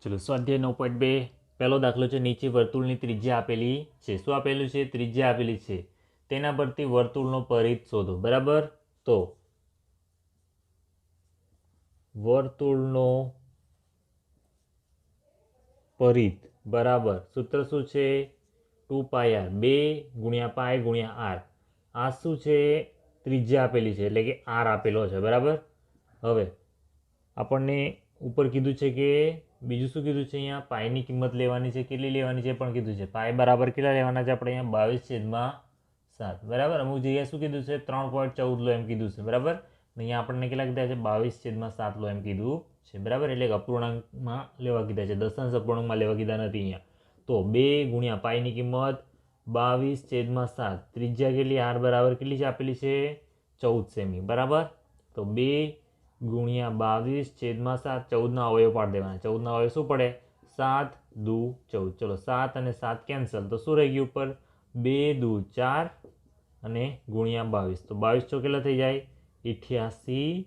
ચલો સ્વાધ્યાય 9.2 પહેલો દાખલો છે નીચે વર્તુળની ત્રિજ્યા આપેલી છે. શું આપેલું છે? ત્રિજ્યા આપેલી છે. તેના પરથી વર્તુળનો પરિઘ શોધો. બરાબર, તો વર્તુળનો પરિઘ બરાબર સૂત્ર શું છે? 2πr 2 ગુણ્યા પાય ગુણ્યા આર. આ શું છે? ત્રિજ્યા આપેલી છે એટલે કે આર આપેલો છે. બરાબર, હવે આપણને ઉપર કીધું છે કે બીજું શું કીધું છે? અહીંયા પાયની કિંમત લેવાની છે. કેટલી લેવાની છે પણ કીધું છે. પાય બરાબર કેટલા લેવાના છે આપણે? અહીંયા 22/7. બરાબર, અમુક જગ્યાએ શું કીધું છે? 3.14 લો એમ કીધું છે. બરાબર, અહીંયા આપણને કેટલા કીધા છે? 22/7 લો એમ કીધું છે. બરાબર, એટલે અપૂર્ણાંકમાં લેવા કીધા છે, દશાંશ અપૂર્ણાંકમાં લેવા કીધા નથી અહીંયા. તો 2 ગુણ્યા પાયની કિંમત 22/7. ત્રિજ્યા કેટલી? આર બરાબર કેટલી છે આપેલી છે? 14 સેમી. બરાબર, તો 2 ગુણ્યા 22/7. 14ના અવયવ પાડી દેવાના. 14ના અવયવ શું પડે? 7 દુ 14. ચલો 7 અને 7 કેન્સલ, તો શું રહી ગયું ઉપર? 2 દુ 4 અને ગુણ્યા 22. તો 22 તો કેટલા થઈ જાય? 88.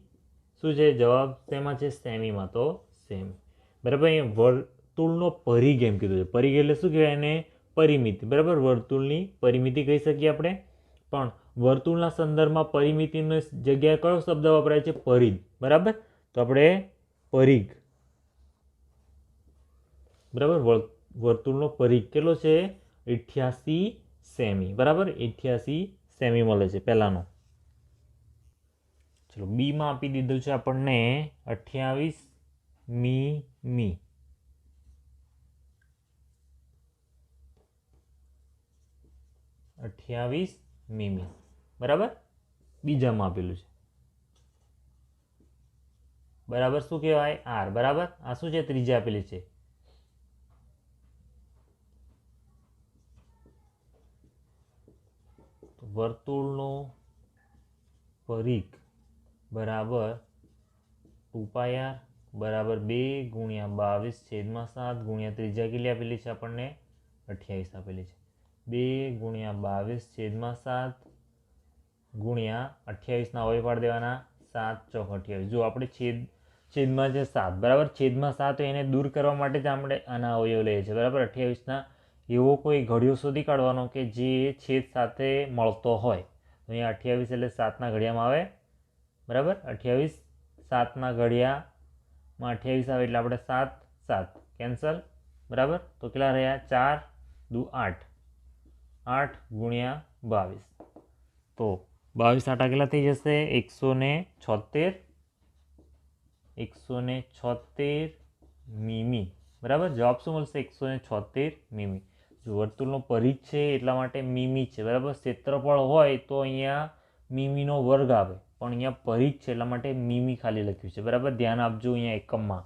શું છે જવાબ? શેમાં છે? સેમીમાં. તો સેમી. બરાબર, અહીંયા વર્તુળનો પરિઘ એમ કીધું છે. પરિઘ એટલે શું કહેવાય એને? પરિમિતિ. બરાબર, વર્તુળની પરિમિતિ કહી શકીએ આપણે. પણ વર્તુળના સંદર્ભમાં પરિમિતિની જગ્યાએ કયો શબ્દ વપરાય છે? પરિઘ. બરાબર, તો આપણે પરિઘ. બરાબર, વર્તુળનો પરિઘ કેટલો છે? 88 સેમી. બરાબર, 88 સેમી મળે છે પહેલાનો. ચલો બીમાં આપી દીધું છે આપણને 28 મી. 28 મીમી. બરાબર, બીજામાં આપેલું છે. બરાબર, શું કહેવાય? આર. બરાબર, આ શું છે? ત્રિજ્યા આપેલી છે. વર્તુળનો પરિઘ બરાબર 2πr બરાબર 2 ગુણ્યા 22/7 ગુણ્યા ત્રિજ્યા કેટલી આપેલી છે આપણને? 28 આપેલી છે. 2 ગુણ્યા 22/7 ગુણ્યા 28ના અવયવ પાડી દેવાના. 7 ચોક 28. જો આપણે છેદમાં છે 7. બરાબર, છેદમાં 7 હોય એને દૂર કરવા માટે જ આપણે આના અવયવ લઈએ છીએ. બરાબર, 28ના એવો કોઈ ઘડિયો શોધી કાઢવાનો કે જે છેદ સાથે મળતો હોય. તો અહીંયા 28 એટલે 7ના ઘડિયામાં આવે. બરાબર, 28 7ના ઘડિયામાં 28 આવે એટલે આપણે 7 7 કેન્સલ. બરાબર, તો કેટલા રહ્યા? 4 દુ 8. 8 ગુણ્યા 22. તો 22 આટા કેટલા થઈ જશે? 176. 176 મીમી. બરાબર, જવાબ શું મળશે? 176 મીમી. જો વર્તુળનો પરિઘ છે એટલા માટે મીમી છે. બરાબર, ક્ષેત્રફળ હોય તો અહીંયા મીમીનો વર્ગ આવે, પણ અહીંયા પરિઘ છે એટલા માટે મીમી ખાલી લખ્યું છે. બરાબર, ધ્યાન આપજો અહીંયા એકમમાં.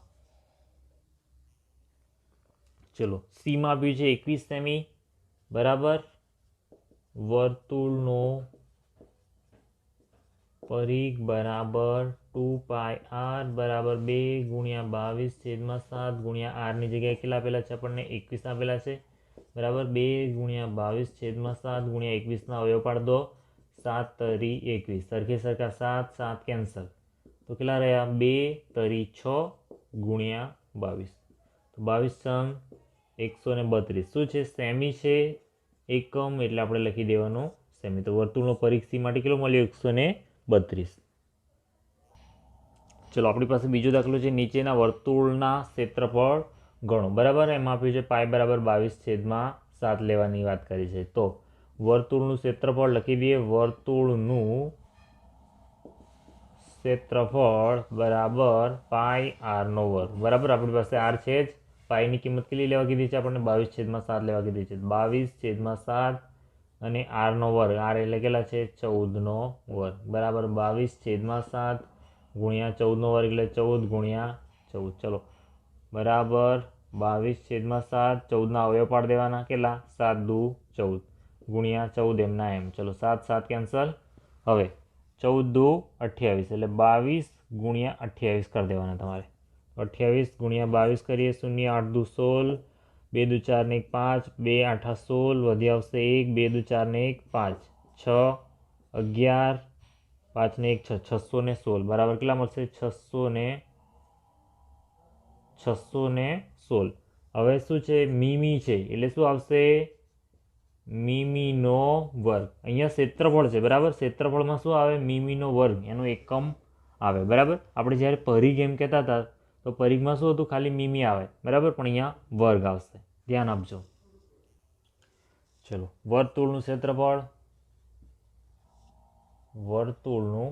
ચલો સીમાં આપ્યું છે 21 સેમી. બરાબર, વર્તુળનો પરિઘ બરાબર 2πr બરાબર 2 ગુણ્યા 22/7 ગુણ્યા આરની જગ્યાએ કેટલા આપેલા છે આપણને? 21 આપેલા છે. બરાબર, 2 ગુણ્યા 22/7 ગુણ્યા 21ના અવયવ પાડી દો. 7 તરી 21. સરખે સરખા 7 7 કેન્સલ, તો કેટલા રહ્યા? 2 તરી 6 ગુણ્યા 22. તો 22 સંગ 132. શું છે? સેમી છે. એકમ એટલે આપણે લખી દેવાનું સેમી. તો વર્તુળનો પરિઘ સી માટે કેટલો મળ્યો? 132. ચલો આપણી પાસે બીજો દાખલો છે નીચેના વર્તુળના ક્ષેત્રફળ ગણો. બરાબર, એમાં આપ્યું છે પાય બરાબર 22/7 લેવાની વાત કરી છે. તો વર્તુળનું ક્ષેત્રફળ લખી દઈએ. વર્તુળનું ક્ષેત્રફળ બરાબર પાય આરનો વર્ગ. બરાબર, આપણી પાસે આર છે જ. પાયની કિંમત કેટલી લેવા કીધી છે આપણને? 22/7 લેવા કીધી છે. 22/7 અને આરનો વર્ગ. આર એટલે કેટલા છે? 14નો વર્ગ. બરાબર, 22/7 ગુણ્યા 14નો વર્ગ એટલે 14 ગુણ્યા 14. ચલો બરાબર 22/7. 14ના અવયવ પાડી દેવાના. કેટલા? 7 દુ 14 ગુણ્યા 14 એમના એમ. ચલો 7 7 કેન્સલ. હવે 14 દુ 28 એટલે 22 ગુણ્યા 28 કરી દેવાના તમારે. 28 ગુણ્યા 22 કરીએ. 0 8 દુ 16. 2 દુ 4 ને 1 5. 2 8 16. વધી આવશે 1. 2 દુ 4 ને 1 5. 6 11. 5 ને 1 6. 616. બરાબર કેટલા મળશે? 616. હવે શું છે મીમી છે એટલે શું આવશે મીમીનો વર્ગ. અહીંયા ક્ષેત્રફળ છે બરાબર, ક્ષેત્રફળમાં શું આવે મીમીનો વર્ગ એનો એકમ આવે બરાબર. આપણે જ્યારે પરિઘ એમ કહેતા હતા તો પરિઘમાં શું હતું ખાલી મીમી આવે બરાબર, પણ અહીંયા વર્ગ આવશે, ધ્યાન આપજો. ચલો વર્તુળનું ક્ષેત્રફળ, વર્તુળનું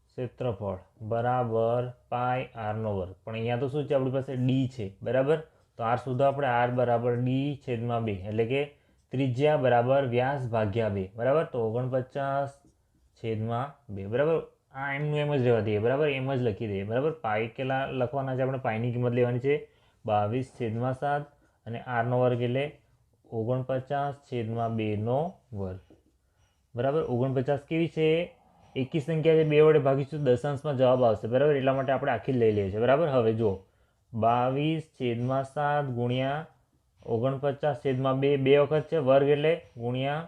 ક્ષેત્રફળ બરાબર પાઈ આરનો વર્ગ. પણ અહીંયા તો શું છે આપણી પાસે ડી છે બરાબર, તો આર શોધો આપણે. આર બરાબર ડી છેદમાં 2 એટલે કે ત્રિજ્યા બરાબર વ્યાસ ભાગ્યા 2 બરાબર. તો 49/2 બરાબર. આ એમનું એમ જ રહેવા દઈએ બરાબર, એમ જ લખી દઈએ બરાબર. પાઈ કેટલા લખવાના છે આપણે, પાઈની કિંમત લેવાની છે 22/7 અને આરનો વર્ગ એટલે 49/2 વર્ગ બરાબર. 49 કેવી છે એકી સંખ્યા છે, 2 વડે ભાગીશું દશાંશમાં જવાબ આવશે બરાબર, એટલા માટે આપણે આખી લઈ લઈએ છીએ બરાબર. હવે જો 22/7 ગુણ્યા 49/2 2 વખત છે, વર્ગ એટલે ગુણ્યા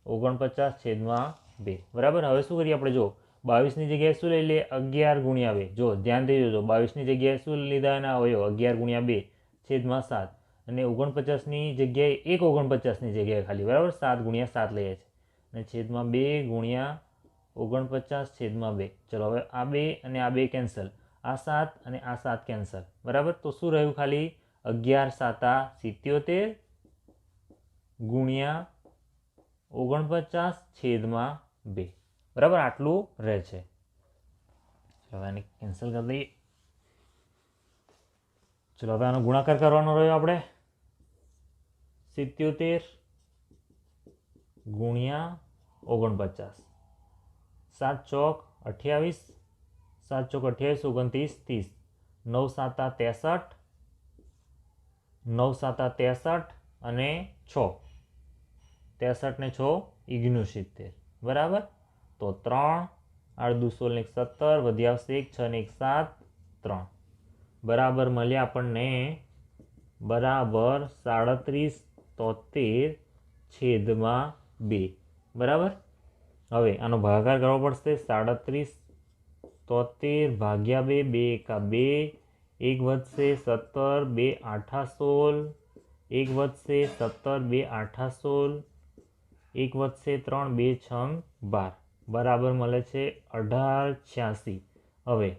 49/2 બરાબર. હવે શું કરીએ આપણે, જો 22ની જગ્યાએ શું લઈ લઈએ 11 ગુણ્યા 2. જો ધ્યાનથી જોજો 22ની જગ્યાએ શું લીધા એના અવયવ 11 ગુણ્યા 2/7 અને 49ની જગ્યાએ 49ની જગ્યાએ ખાલી બરાબર 7 ગુણ્યા 7 લઈએ છીએ અને છેદમાં 2 ગુણ્યા 49/2. ચલો હવે આ 2 અને આ 2 કેન્સલ, આ 7 અને આ 7 કેન્સલ બરાબર. તો શું રહ્યું ખાલી 11/7 = 77 ગુણ્યા 49/2 બરાબર, આટલું રહે છે. ચલો આને કેન્સલ કરી દઈએ. ચલો હવે આનો ગુણાકાર કરવાનો રહ્યો આપણે 77 ગુણ્યા 49. 7 ચોક 28, 7 ચોક 28, 29 30, 9 7 63, 9 7 63 અને 6, 63 ને 6 69 બરાબર. તો 3 8 2 16 ને 17 વધી આવશે 1 6 ને 1 7 3 બરાબર મળ્યા આપણને બરાબર 37/73/2 બરાબર. હવે આનો ભાગાકાર કરવો પડશે 37/73/2 2 એકા 2, 1 વધશે 17 2 8 16, 1 વધશે 17 2 8 16, 1 વધશે 3 2 6 12 બરાબર મળે છે 1886. હવે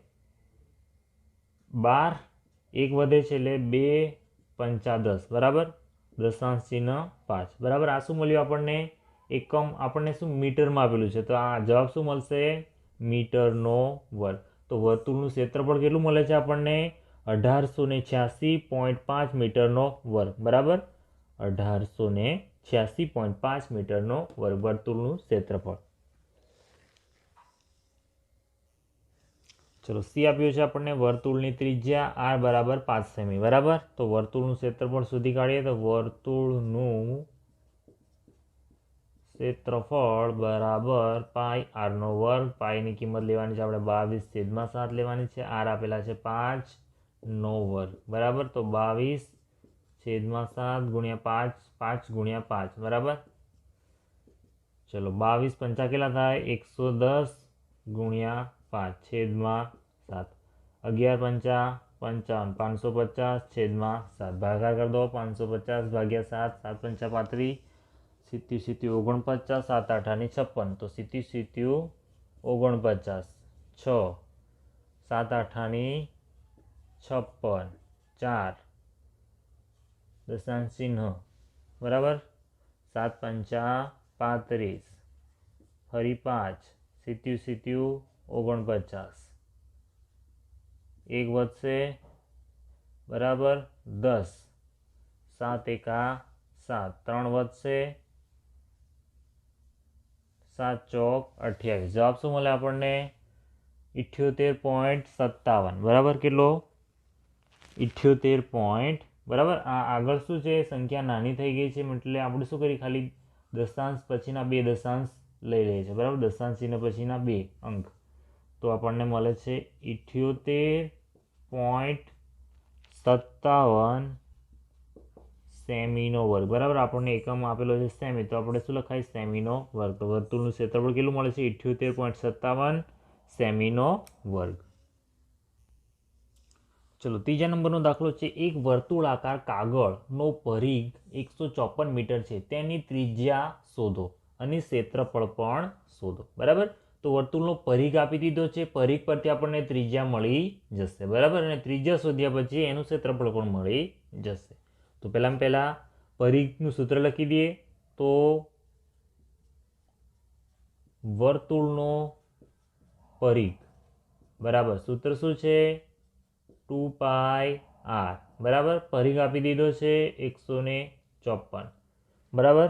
12 1 વધે છે એટલે 2 5 10 બરાબર, દશાંશ ચિહ્ન 5 બરાબર. આ શું મળ્યું આપણને એકમ, આપણને શું મીટરમાં આપેલું છે, તો આ જવાબ શું મળશે મીટરનો વર્ગ. તો વર્તુળનું ક્ષેત્રફળ કેટલું મળે છે આપણને 1886.5 મીટરનો વર્ગ બરાબર. 1886.5 મીટરનો વર્ગ વર્તુળનું ક્ષેત્રફળ. ચલો સી આપ્યું છે આપણને વર્તુળની ત્રિજ્યા આર બરાબર 5 સેમી બરાબર. તો વર્તુળનું ક્ષેત્રફળ શોધી કાઢીએ તો વર્તુળનું ક્ષેત્રફળ બરાબર પાઈ આરનો વર્ગ. પાઈની કિંમત લેવાની છે આપણે 22/7 લેવાની છે, આર આપેલા છે 5નો વર્ગ બરાબર. તો 22/7 ગુણ્યા 5, 5 ગુણ્યા 5 બરાબર. ચલો 22 પંચા કેટલા થાય 110 ગુણ્યા 5 છેદમાં 7, 11 પંચા 55, 550/7 ભાગાકાર કરી દો 550/7, 7 પંચા 35, 7 49, 7 8 56. તો 7 49 6, 7 8 56 4 દશાંશ ચિહ્ન બરાબર. 7 પંચા 35 ફરી 5, 7 49, 1 વધશે બરાબર 10, 7 એકા 7, 3 વધશે 7 ચોક 28. જવાબ શું મળે આપણને 78.57 બરાબર. કેટલો 78 બરાબર. આ આગળ શું છે સંખ્યા નાની થઈ ગઈ છે એટલે આપણે શું કરીએ ખાલી દશાંશ પછીના 2 દશાંશ લઈ લઈએ છીએ બરાબર, દશાંશ ચિહ્ન પછીના 2 અંક. તો આપણને મળે છે 78.57 સેમીનો વર્ગ બરાબર. આપણને એકમ આપેલો છે સેમી, તો આપણે શું લખાય સેમીનો વર્ગ. તો વર્તુળનું ક્ષેત્રફળ કેટલું મળે છે 78.57 સેમીનો વર્ગ. ચલો ત્રીજા નંબરનો દાખલો છે એક વર્તુળાકાર કાગળનો પરિઘ 154 મીટર છે, તેની ત્રિજ્યા શોધો અને ક્ષેત્રફળ પણ શોધો. બરાબર, તો વર્તુળનો પરિઘ આપી દીધો છે, પરિઘ પરથી આપણને ત્રિજ્યા મળી જશે. બરાબર, અને ત્રિજ્યા શોધ્યા પછી એનું ક્ષેત્રફળ પણ મળી જશે. તો પહેલામાં પહેલા પરિઘનું સૂત્ર લખી દઈએ. તો વર્તુળનો પરિઘ બરાબર સૂત્ર શું છે? 2πr. બરાબર, પરિઘ આપી દીધો છે 154. બરાબર,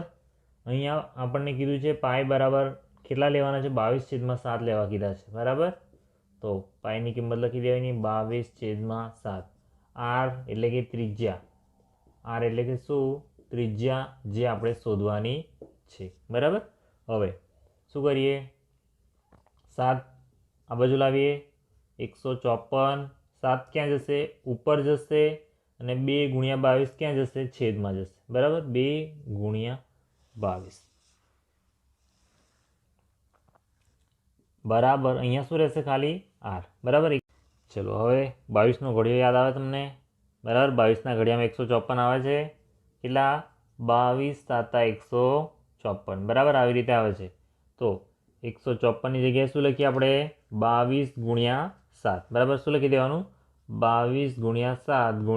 અહીંયા આપણને કીધું છે પાઈ બરાબર કેટલા લેવાના છે? 22/7 લેવા કીધા છે. બરાબર, તો પાઈની કિંમત લખી દેવાની 22/7. આર એટલે કે ત્રિજ્યા, આર એટલે કે શું? ત્રિજ્યા, જે આપણે શોધવાની છે. બરાબર, હવે શું કરીએ? 7 આ બાજુ લાવીએ. 154, 7 ક્યાં જશે? ઉપર જશે. અને 2 × 22 ક્યાં જશે? છેદમાં જશે. બરાબર, 2 × 22 બરાબર, અહીંયા શું રહેશે? ખાલી આર. બરાબર, ચલો હવે 22નો ઘડિયો યાદ આવે તમને? બરાબર, 22ના ઘડિયામાં 154 આવે છે. કેટલા? 22 × 7 = 154. બરાબર, આવી રીતે આવે છે. તો 154ની જગ્યાએ શું લખીએ આપણે? 22 × 7. બરાબર, શું લખી દેવાનું? 22 × 7 ×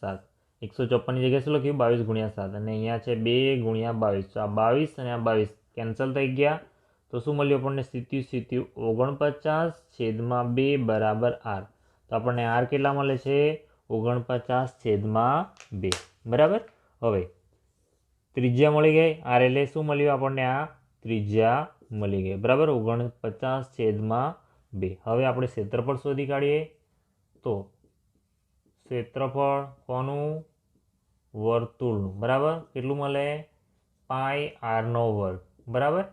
7. 154ની જગ્યાએ શું લખ્યું? 22 × 7. અને અહીંયા છે 2 × 22. તો આ 22 અને આ 22 કેન્સલ થઈ ગયા. તો શું મળ્યું આપણને? 49/2 બરાબર આર. તો આપણને આર કેટલા મળે છે? 49/2. બરાબર, હવે ત્રિજ્યા મળી ગઈ. આર એટલે શું મળ્યું આપણને? આ ત્રિજ્યા મળી ગઈ. બરાબર, 49/2. હવે આપણે ક્ષેત્રફળ શોધી કાઢીએ. તો ક્ષેત્રફળ કોનું? વર્તુળનું. બરાબર, કેટલું મળે? πr². બરાબર,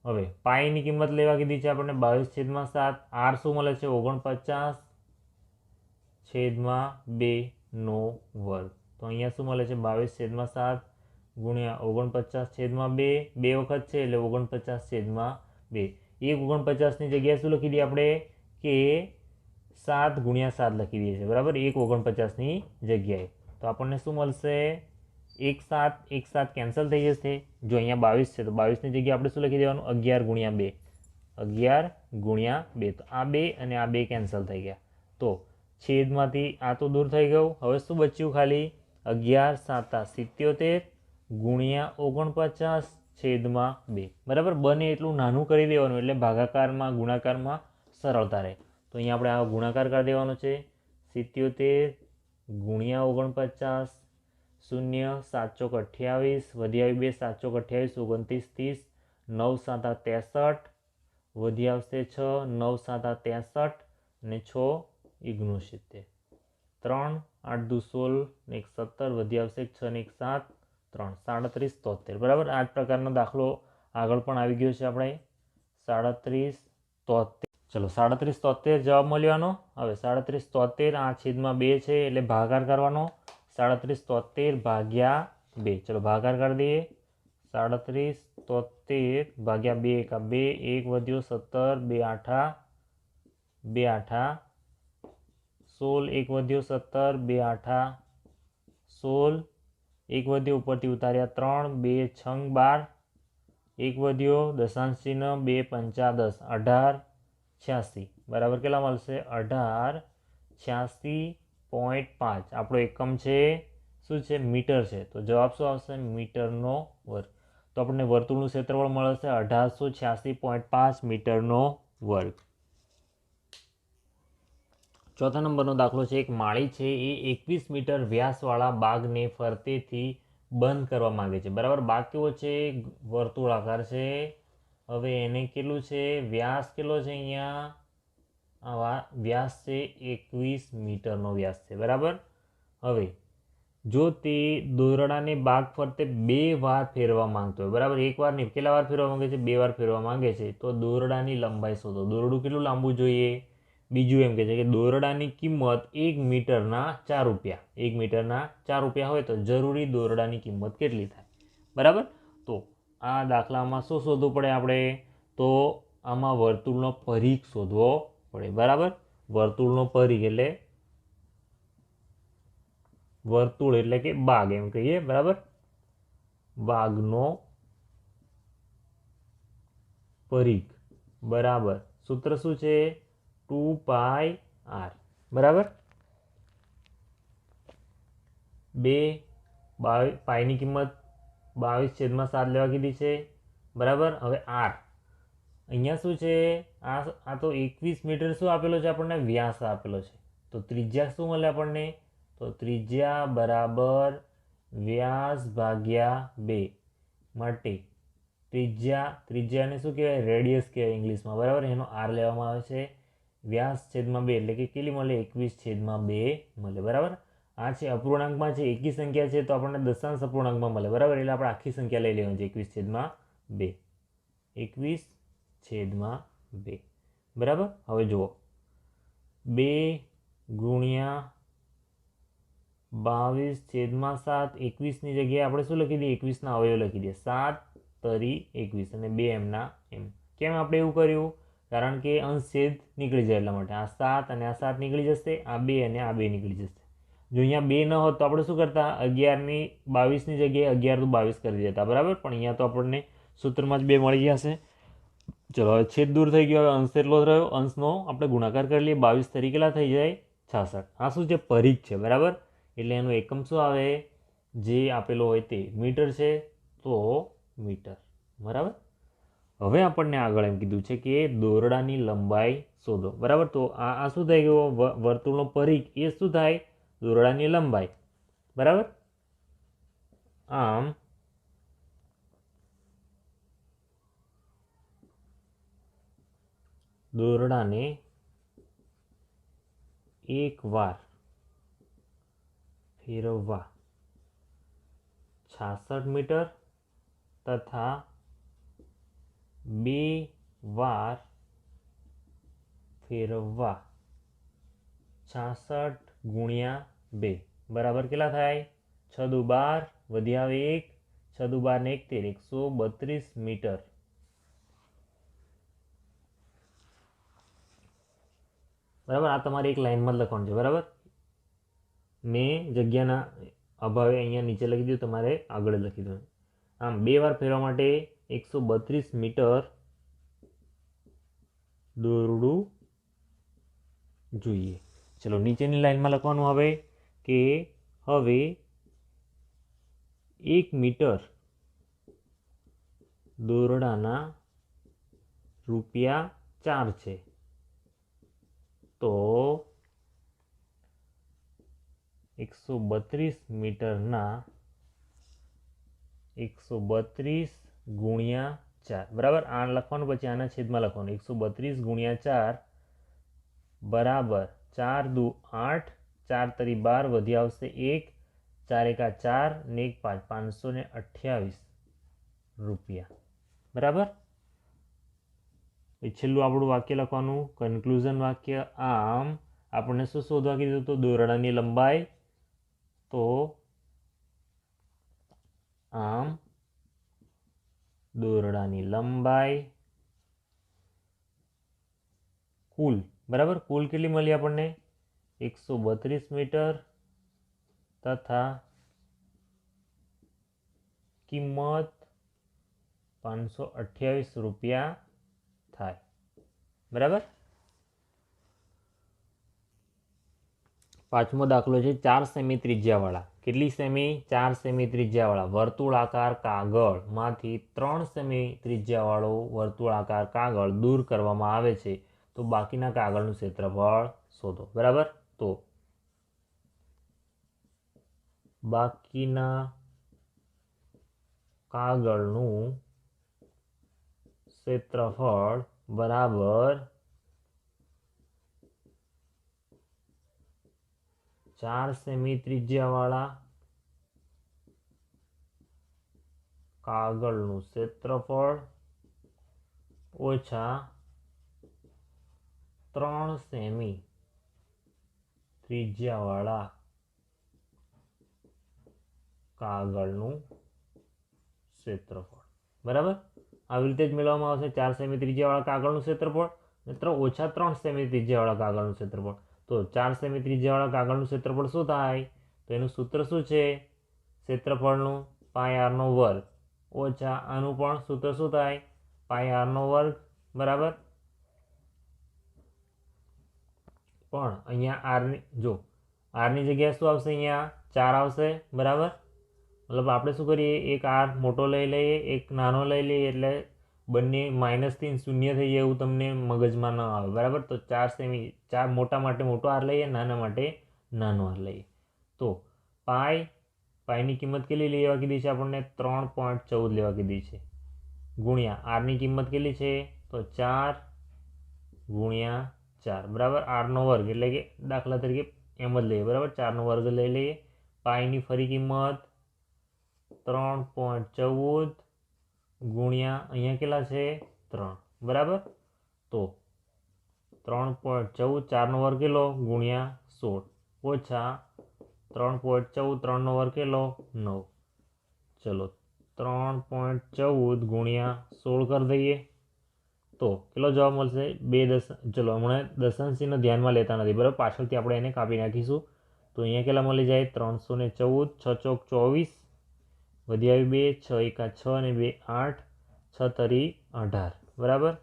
હવે પાઈની કિંમત લેવા કીધી છે આપણને 22/7. આર શું મળે છે? 49/2². તો અહીંયા શું મળે છે? 22/7 ગુણ્યા 49/2. 2 વખત છે એટલે 49/2. 1/49ની જગ્યાએ શું લખી દઈએ આપણે? કે 7 × 7 લખી દઈએ છીએ. બરાબર, 1/49ની જગ્યાએ. તો આપણને શું મળશે? 1 7 1 7 કેન્સલ થઈ જશે. જો અહીંયા 22 છે તો 22ની જગ્યાએ આપણે શું લખી દેવાનું? 11 × 2. 11 × 2. તો આ 2 અને આ 2 કેન્સલ થઈ ગયા. તો છેદમાંથી આ તો દૂર થઈ ગયું. હવે શું બચ્યું? ખાલી 11 7 77 ગુણ્યા 49/2. બરાબર, બને એટલું નાનું કરી દેવાનું એટલે ભાગાકારમાં ગુણાકારમાં સરળતા રહે. તો અહીંયા આપણે આ ગુણાકાર કરી દેવાનો છે. 77 ગુણ્યા 49, 0 7 ચોક 28, વધી આવી 2 7 ચોક 28, 29 30, 9 7 63, વધી આવશે 6 9 7 63 અને 6 69, 3 8 2 16 ને 1 17, વધી આવશે 6 ને 1 7 3 37 73. બરાબર, આ જ પ્રકારનો દાખલો આગળ પણ આવી ગયો છે આપણે 37 73. ચલો 37 73 જવાબ મળ્યો. હવે 37 73 આ છેદમાં 2 છે એટલે ભાગાકાર કરવાનો. 37 73 ભાગ્યા 2. ચલો ભાગાકાર કરી દઈએ. 37 73 ભાગ્યા 2 કા 2 1 વધ્યો 17 2 8 2 8 16 1 વધ્યો 17 2 8 16 1 વધ્યો ઉપરથી ઉતાર્યા 3 2 6 12 1 વધ્યો દશાંશ ચિહ્ન 2 5 10 18 86. બરાબર, કેટલા મળશે? 18 86.5. આપણો એકમ છે શું છે? મીટર છે. તો જવાબ શું આવશે? મીટરનો વર્ગ. તો આપણને વર્તુળનું ક્ષેત્રફળ મળશે 1886.5 મીટરનો વર્ગ. ચોથા નંબરનો દાખલો છે એક માળી છે એ 21 મીટર વ્યાસવાળા બાગને ફરતેથી બંધ કરવા માંગે છે. બરાબર, બાગ કેવો છે? વર્તુળાકાર છે. હવે એને કેટલું છે? વ્યાસ કેટલો છે? અહીંયા વ્યાસ છે 21 મીટરનો વ્યાસ છે. બરાબર, હવે જો તે દોરડાને બાગ ફરતે 2 વાર ફેરવા માંગતો હોય, બરાબર, 1 વાર નહીં, કેટલા વાર ફેરવા માંગે છે? 2 વાર ફેરવા માંગે છે. તો દોરડાની લંબાઈ શોધો. દોરડું કેટલું લાંબુ જોઈએ? બીજું એમ કહે છે કે દોરડાની કિંમત 1 મીટરના 4 રૂપિયા. 1 મીટરના 4 રૂપિયા હોય તો જરૂરી દોરડાની કિંમત કેટલી થાય? બરાબર, તો આ દાખલામાં શું શોધવું પડે આપણે? તો આમાં વર્તુળનો પરિઘ શોધવો પડે. બરાબર, વર્તુળનો પરિઘ એટલે વર્તુળ એટલે કે બાગ એમ કહીએ, બરાબર. બાગનો પરિઘ બરાબર સૂત્ર શું છે? 2πr, બરાબર. પાઈની કિંમત 22/7 લેવા કીધી છે, બરાબર. હવે આર અહીંયા શું છે? આ તો 21 મીટર શું આપેલો છે આપણને? વ્યાસ આપેલો છે. તો ત્રિજ્યા શું મળે આપણને? તો ત્રિજ્યા બરાબર વ્યાસ ભાગ્યા 2 માટે ત્રિજ્યાને શું કહેવાય? રેડિયસ કહેવાય ઇંગ્લિશમાં, બરાબર. એનો આર લેવામાં આવે છે વ્યાસ છેદમાં 2 એટલે કે કેટલી મળે? 21/2 મળે, બરાબર. આ છે અપૂર્ણાંકમાં છે, એકી સંખ્યા છે તો આપણને દશાંશ અપૂર્ણાંકમાં મળે, બરાબર. એટલે આપણે આખી સંખ્યા લઈ લેવાની છે 21/2, 21/2, બરાબર. હવે જુઓ 2 ગુણ્યા 22/7, 21ની જગ્યાએ આપણે શું લખી દઈએ? 21ના અવયવ લખી દઈએ, 7 તરી 21 અને 2 એમના એમ. કેમ આપણે એવું કર્યું? કારણ કે અંશ છેદ નીકળી જાય એટલા માટે. આ 7 અને આ 7 નીકળી જશે, આ 2 અને આ 2 નીકળી જશે. જો અહીંયા 2 ન હોત તો આપણે શું કરતા? 22ની જગ્યાએ 11 × 2 = 22 કરી દેતા, બરાબર. પણ અહીંયા તો આપણને સૂત્રમાં જ 2 મળી ગયા છે. ચલો હવે છેદ દૂર થઈ ગયો, હવે અંશ એટલો જ રહ્યો. અંશનો આપણે ગુણાકાર કરી લઈએ, 22 તરી કેટલા થઈ જાય? 66. આ શું છે? પરિઘ છે, બરાબર. એટલે એનો એકમ શું આવે? જે આપેલો હોય તે મીટર છે, તો મીટર, બરાબર. હવે આપણને આગળ એમ કીધું છે કે દોરડાની લંબાઈ શોધો, બરાબર. તો આ શું થઈ ગયું? વર્તુળનો પરિઘ એ શું થાય? દોરડાની લંબાઈ, બરાબર. આમ દોરડાને એક વાર ફેરવવા 66 મીટર તથા 2 વાર ફેરવવા 66 ગુણ્યા 2 બરાબર કેટલા થાય? 6 દુ 12, વધ્યા 1, 6 દુ 12 ને 1 13, 132 મીટર, બરાબર. આ તમારે એક લાઈનમાં જ લખવાનું છે, બરાબર. મેં જગ્યાના અભાવે અહીંયા નીચે લખી દીધું, તમારે આગળ લખી દો. આમ 2 વાર ફેરવા માટે 132 મીટર દોરડું જોઈએ. ચલો નીચેની લાઈનમાં લખવાનું હવે કે હવે 1 મીટર દોરડાના ₹4 છે, તો 132 મીટરના 132 ગુણ્યા 4, બરાબર. આ લખવાનું, પછી આના છેદમાં લખવાનું. 132 ગુણ્યા 4 બરાબર 4 દુ 8, 4 તરી 12, વધી આવશે 1, 4 એકા 4 ને 1 5, 528 રૂપિયા, બરાબર. છેલ્લું આપણું વાક્ય લખવાનું, કન્ક્લુઝન વાક્ય. આમ આપણને શું શોધવા કીધું હતું? દોરડાની લંબાઈ. તો આમ દોરડાની લંબાઈ કુલ, બરાબર. કુલ કેટલી મળી આપણને? 132 મીટર તથા કિંમત 528 રૂપિયા થાય, બરાબર. પાંચમો દાખલો છે 4 સેમી ત્રિજ્યાવાળા. કેટલી સેમી? 4 સેમી ત્રિજ્યાવાળા વર્તુળાકાર કાગળમાંથી 3 સેમી ત્રિજ્યાવાળો વર્તુળાકાર કાગળ દૂર કરવામાં આવે છે, તો બાકીના કાગળનું ક્ષેત્રફળ શોધો, બરાબર. તો બાકીના કાગળનું ક્ષેત્રફળ બરાબર 4 સેમી ત્રિજ્યાવાળા કાગળનું ક્ષેત્રફળ ઓછા 3 સેમી ત્રિજ્યાવાળા કાગળનું ક્ષેત્રફળ, બરાબર. આવી રીતે જ મેળવવામાં આવશે 4 સેમી ત્રિજ્યાવાળા કાગળનું ક્ષેત્રફળ. મિત્ર -3 સેમી ત્રિજ્યાવાળા કાગળનું ક્ષેત્રફળ. તો 4 સેમી ત્રિજ્યાવાળા કાગળનું ક્ષેત્રફળ શું થાય? તો એનું સૂત્ર શું છે ક્ષેત્રફળનું? πr², ઓછા આનું પણ સૂત્ર શું થાય? πr², બરાબર. પણ અહીંયા આરની જો આરની જગ્યાએ શું આવશે? અહીંયા 4 આવશે, બરાબર. મતલબ આપણે શું કરીએ, એક આર મોટો લઈ લઈએ, એક નાનો લઈ લઈએ, એટલે બંને -થી 0 થઈ જાય એવું તમને મગજમાં ન આવે, બરાબર. તો 4 સેમી, 4 મોટા માટે મોટો આર લઈએ, નાના માટે નાનો આર લઈએ. તો પાઈની કિંમત કેટલી લેવા કીધી છે આપણને? 3.14 લેવા કીધી છે. ગુણ્યા આરની કિંમત કેટલી છે? તો 4 ગુણ્યા 4, બરાબર. r², એટલે કે દાખલા તરીકે એમ જ લઈએ, બરાબર. 4² લઈ લઈએ. પાઈની ફરી કિંમત 3.14 ગુણ્યા અહીંયા કેટલા છે? 3, બરાબર. તો 3.14, 4² કેટલો? ગુણ્યા 16, ઓછા 3.14, 3² કેટલો? 9. ચલો 3.14 ગુણ્યા 16 કરી દઈએ તો કેટલો જવાબ મળશે? 2 ચલો હમણાં દશાંશ ચિહ્ન ધ્યાનમાં લેતા નથી, બરાબર. પાછળથી આપણે એને કાપી નાખીશું. તો અહીંયા કેટલા મળી જાય? 314, 6 ચોક 24, વધી આવી 2, 6 એકા 6 અને 2 8, 6 તરી 18, બરાબર.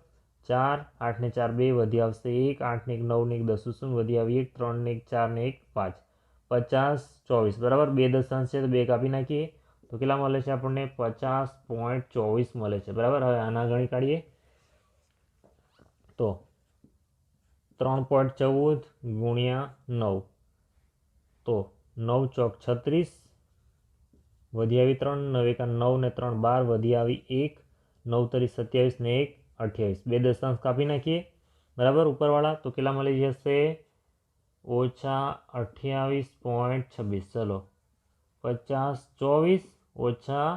4, 8 ને 4 2, વધી આવશે 1, 8 ને 1 9 ને 1 10 0, વધી આવી 1, 3 ને 1 4 ને 1 5, 50, 24, બરાબર. 2 દશાંશ છે તો 2 કાપી નાખીએ તો કેટલા મળે છે આપણને? 50.24 મળે છે, બરાબર. હવે આના ગણી કાઢીએ તો 3.14 ગુણ્યા 9, તો 9 ચોક 36, વધી આવી 3, 9 એકા 9 ને 3 12, વધી આવી 1, 9 તરી 27 ને 1 28, 2 દશાંશ કાપી નાખીએ, બરાબર, ઉપરવાળા. તો કેટલા મળી જશે? -28.26. ચલો 50.24 ઓછા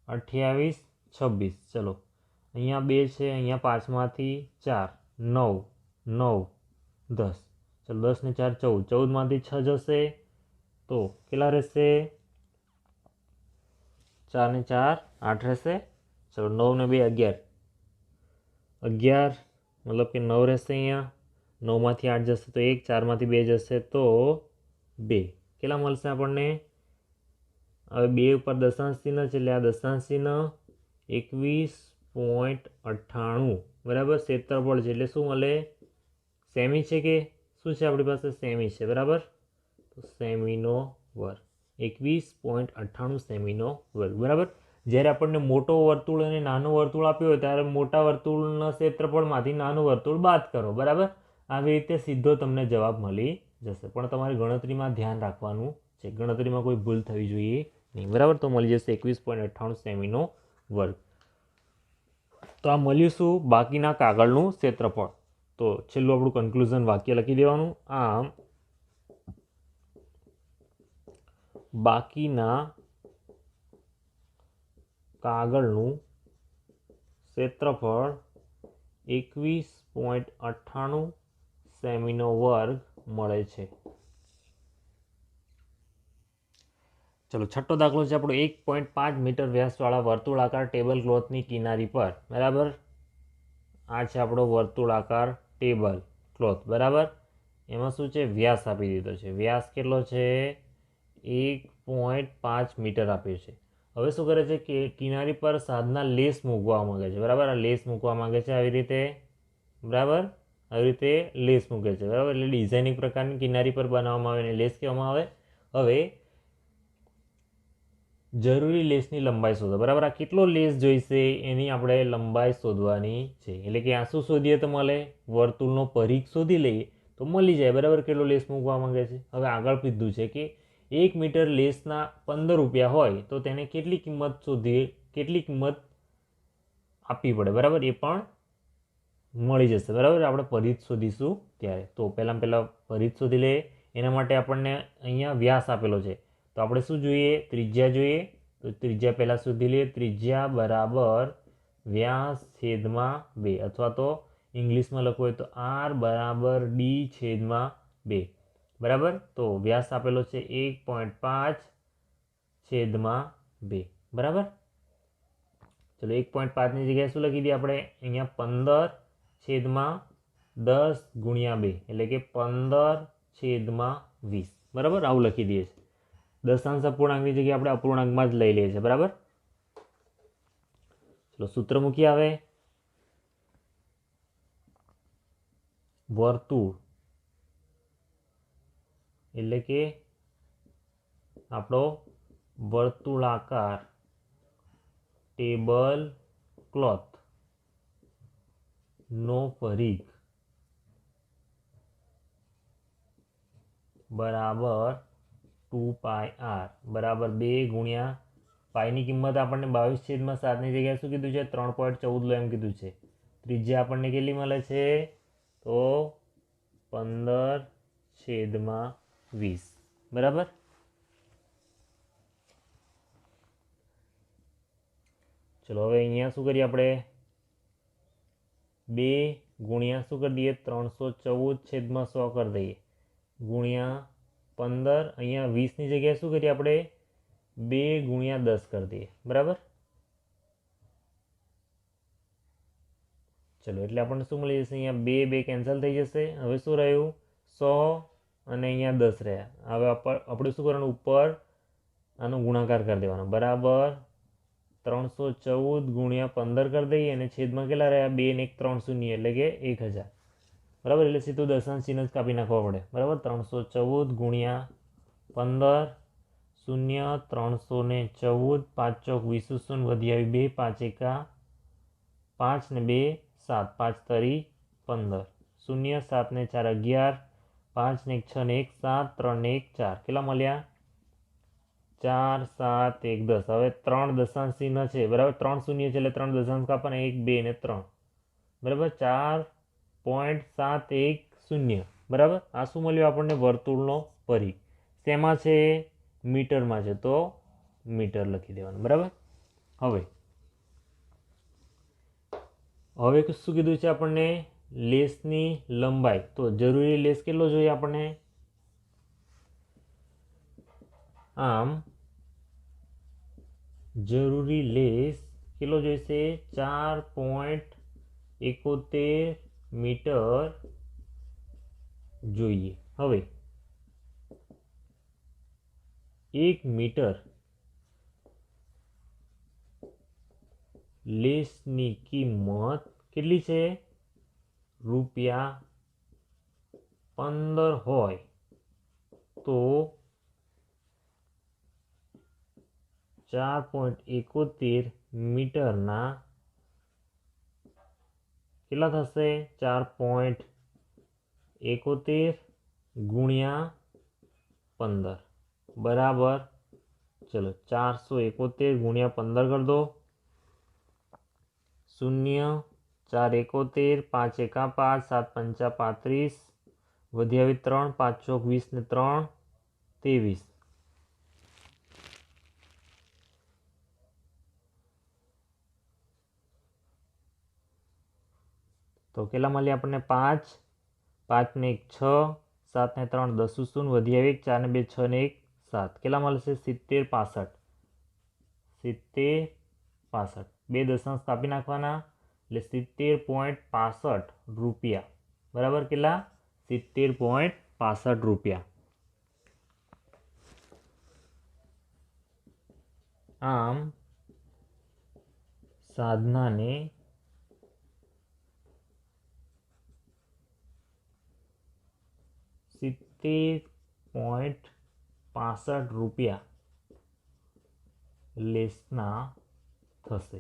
28.26. ચલો અહીંયા 2 છે, અહીંયા 5માંથી 4, 9, 9, 10. ચલો 10 ને 4 14, 14માંથી 6 જશે તો કેટલા રહેશે? 4 ને 4 8 રહેશે. ચલો 9 ને 2 11, 11 મતલબ કે 9 રહેશે. અહીંયા 9માંથી 8 જશે તો 1, 4માંથી 2 જશે તો 2. કેટલા મળશે આપણને? હવે 2 ઉપર દશાંશ ચિહ્ન છે એટલે આ દશાંશ ચિહ્ન 21.98, બરાબર. ક્ષેત્રફળ છે એટલે શું મળે? સેમી છે કે શું છે આપણી પાસે? સેમી છે, બરાબર. તો સેમીનો વર્ગ 21.98 સેમીનો વર્ગ, બરાબર. જ્યારે આપણને મોટો વર્તુળ અને નાનું વર્તુળ આપ્યું હોય ત્યારે મોટા વર્તુળના ક્ષેત્રફળમાંથી નાનું વર્તુળ બાદ કરો, બરાબર. આવી રીતે સીધો તમને જવાબ મળી જશે. પણ તમારે ગણતરીમાં ધ્યાન રાખવાનું છે, ગણતરીમાં કોઈ ભૂલ થવી જોઈએ નહીં, બરાબર. તો મળી જશે 21.98 સેમીનો વર્ગ. તો આ મળ્યું શું? બાકીના કાગળનું ક્ષેત્રફળ. તો છેલ્લું આપણું કન્ક્લુઝન વાક્ય લખી દેવાનું. આમ બાકીના કાગળનું ક્ષેત્રફળ 21.98 સેમીનો વર્ગ મળે છે. ચલો છઠ્ઠો દાખલો છે આપણો. 1.5 મીટર વ્યાસવાળા વર્તુળાકાર ટેબલ ક્લોથની કિનારી પર, બરાબર. આ છે આપણો વર્તુળાકાર ટેબલ ક્લોથ, બરાબર. એમાં શું છે? વ્યાસ આપી દીધો છે. વ્યાસ કેટલો છે? 1.5 મીટર આપ્યો છે. હવે શું કરે છે કે કિનારી પર સાદના લેસ મૂકવા માંગે છે, બરાબર. આ લેસ મૂકવા માંગે છે આવી રીતે, બરાબર. આવી રીતે લેસ મૂકે છે, બરાબર. એટલે ડિઝાઇનિંગ પ્રકારની કિનારી પર બનાવવામાં આવે અને લેસ કહેવામાં આવે. હવે જરૂરી લેસની લંબાઈ શોધો, બરાબર. આ કેટલો લેસ જોઈશે એની આપણે લંબાઈ શોધવાની છે. એટલે કે આ શું શોધીએ તો મળે? વર્તુળનો પરિઘ શોધી લઈએ તો મળી જાય, બરાબર. કેટલો લેસ મૂકવા માંગે છે. હવે આગળ કીધું છે કે 1 મીટર લેસના 15 રૂપિયા હોય તો તેને કેટલી કિંમત આપવી પડે, બરાબર. એ પણ મળી જશે, બરાબર. આપણે પરિઘ શોધીશું ત્યારે. તો પહેલાં પરિઘ શોધી લઈએ. એના માટે આપણને અહીંયા વ્યાસ આપેલો છે તો આપણે શું જોઈએ? ત્રિજ્યા જોઈએ. તો ત્રિજ્યા પહેલાં શોધી લઈએ. ત્રિજ્યા બરાબર વ્યાસ છેદમાં 2, અથવા તો ઇંગ્લિશમાં લખવું હોય તો r બરાબર d/2, બરાબર. તો વ્યાસ આપેલો છે 1.5/2, બરાબર. ચલો 1.5ની જગ્યાએ શું લખી દઈએ આપણે? અહીંયા 15/2 10 ગુણ્યા 2 એટલે કે 15/20. બરાબર, આવું લખી દઈએ છીએ. દશાંશ અપૂર્ણાંકની જગ્યાએ આપણે અપૂર્ણાંકમાં જ લઈ લઈએ છીએ. બરાબર, ચલો સૂત્ર મૂકી આવે. વર્તુળ એટલે કે આપણો વર્તુળાકાર ટેબલ ક્લોથ નો પરિઘ બરાબર 2πr બરાબર 2 ગુણ્યા પાઈની કિંમત આપણને 22/7ની જગ્યાએ શું કીધું છે? 3.14 લો એમ કીધું છે. ત્રિજ્યા આપણને કેટલી મળે છે? તો 15/20. બરાબર, ચલો હવે અહીંયા શું કરીએ આપણે? 2 ગુણ્યા શું કરી દઈએ? 314/100 કરી દઈએ ગુણ્યા 15. અહીંયા 20ની જગ્યાએ શું કરીએ આપણે? 2 ગુણ્યા 10 કરી દઈએ. બરાબર, ચલો એટલે આપણને શું મળી જશે? અહીંયા 2 2 કેન્સલ થઈ જશે. હવે શું રહ્યું? 100 અને અહીંયા 10 રહ્યા. હવે આપણે શું કરવાનું? ઉપર આનો ગુણાકાર કરી દેવાનો. બરાબર 314 ગુણ્યા 15 કરી દઈએ અને છેદમાં કેટલા રહ્યા? 2 ને 1 3 શૂન્ય એટલે કે 1000. બરાબર, એટલે સીધું દશાંશ ચિહ્ન જ કાપી નાખવા પડે. બરાબર, 314 ગુણ્યા 15 શૂન્ય 314 5 ચોક 20 શૂન્ય વધી આવી 2 5 એકા 5 ને 2 7 5 તરી 15 શૂન્ય 7 ને 4 11 5 ને 1 6 ને 1 7 3 ને 1 4 કેટલા મળ્યા? 4 7 1 10. હવે 3 દશાંશ ચિહ્ન છે. બરાબર, 3 શૂન્ય છે એટલે 3 દશાંશ કાપવાના 1 2 ને 3. બરાબર, 4.710. બરાબર, આ શું મળ્યું આપણને? વર્તુળનો પરિઘ. શેમાં છે? મીટરમાં છે તો મીટર લખી દેવાનું. બરાબર, હવે શું કીધું છે આપણને? લેસની લંબાઈ. તો જરૂરી લેસ કેટલો જોઈએ આપણને? આમ જરૂરી લેસ કેટલો જોઈશે? 4.71 મીટર જોઈએ. હવે 1 મીટર લેસની કિંમત કેટલી છે? ₹15 હોય તો 4.71 મીટરના કેટલા થશે? 4.71 ગુણ્યા 15 બરાબર, ચલો 471 ગુણ્યા 15 કરી દો. શૂન્ય 4 71 5 એકા 5 7 પંચા 35 વધી આવી 3 5 ચોક 20 ને 3 23. તો કેટલા મળ્યા આપણને? 5 5 ને 1 6 7 ને 3 10 શૂન્ય વધી આવી 4 ને 2 6 ને 1 7 કેટલા મળશે? 70 65. 70 65 બે દશાંશ કાપી નાખવાના એટલે 70.65 રૂપિયા. બરાબર, કેટલા? 70.65 રૂપિયા. આમ સાધનાને ₹70.65 લેસના થશે.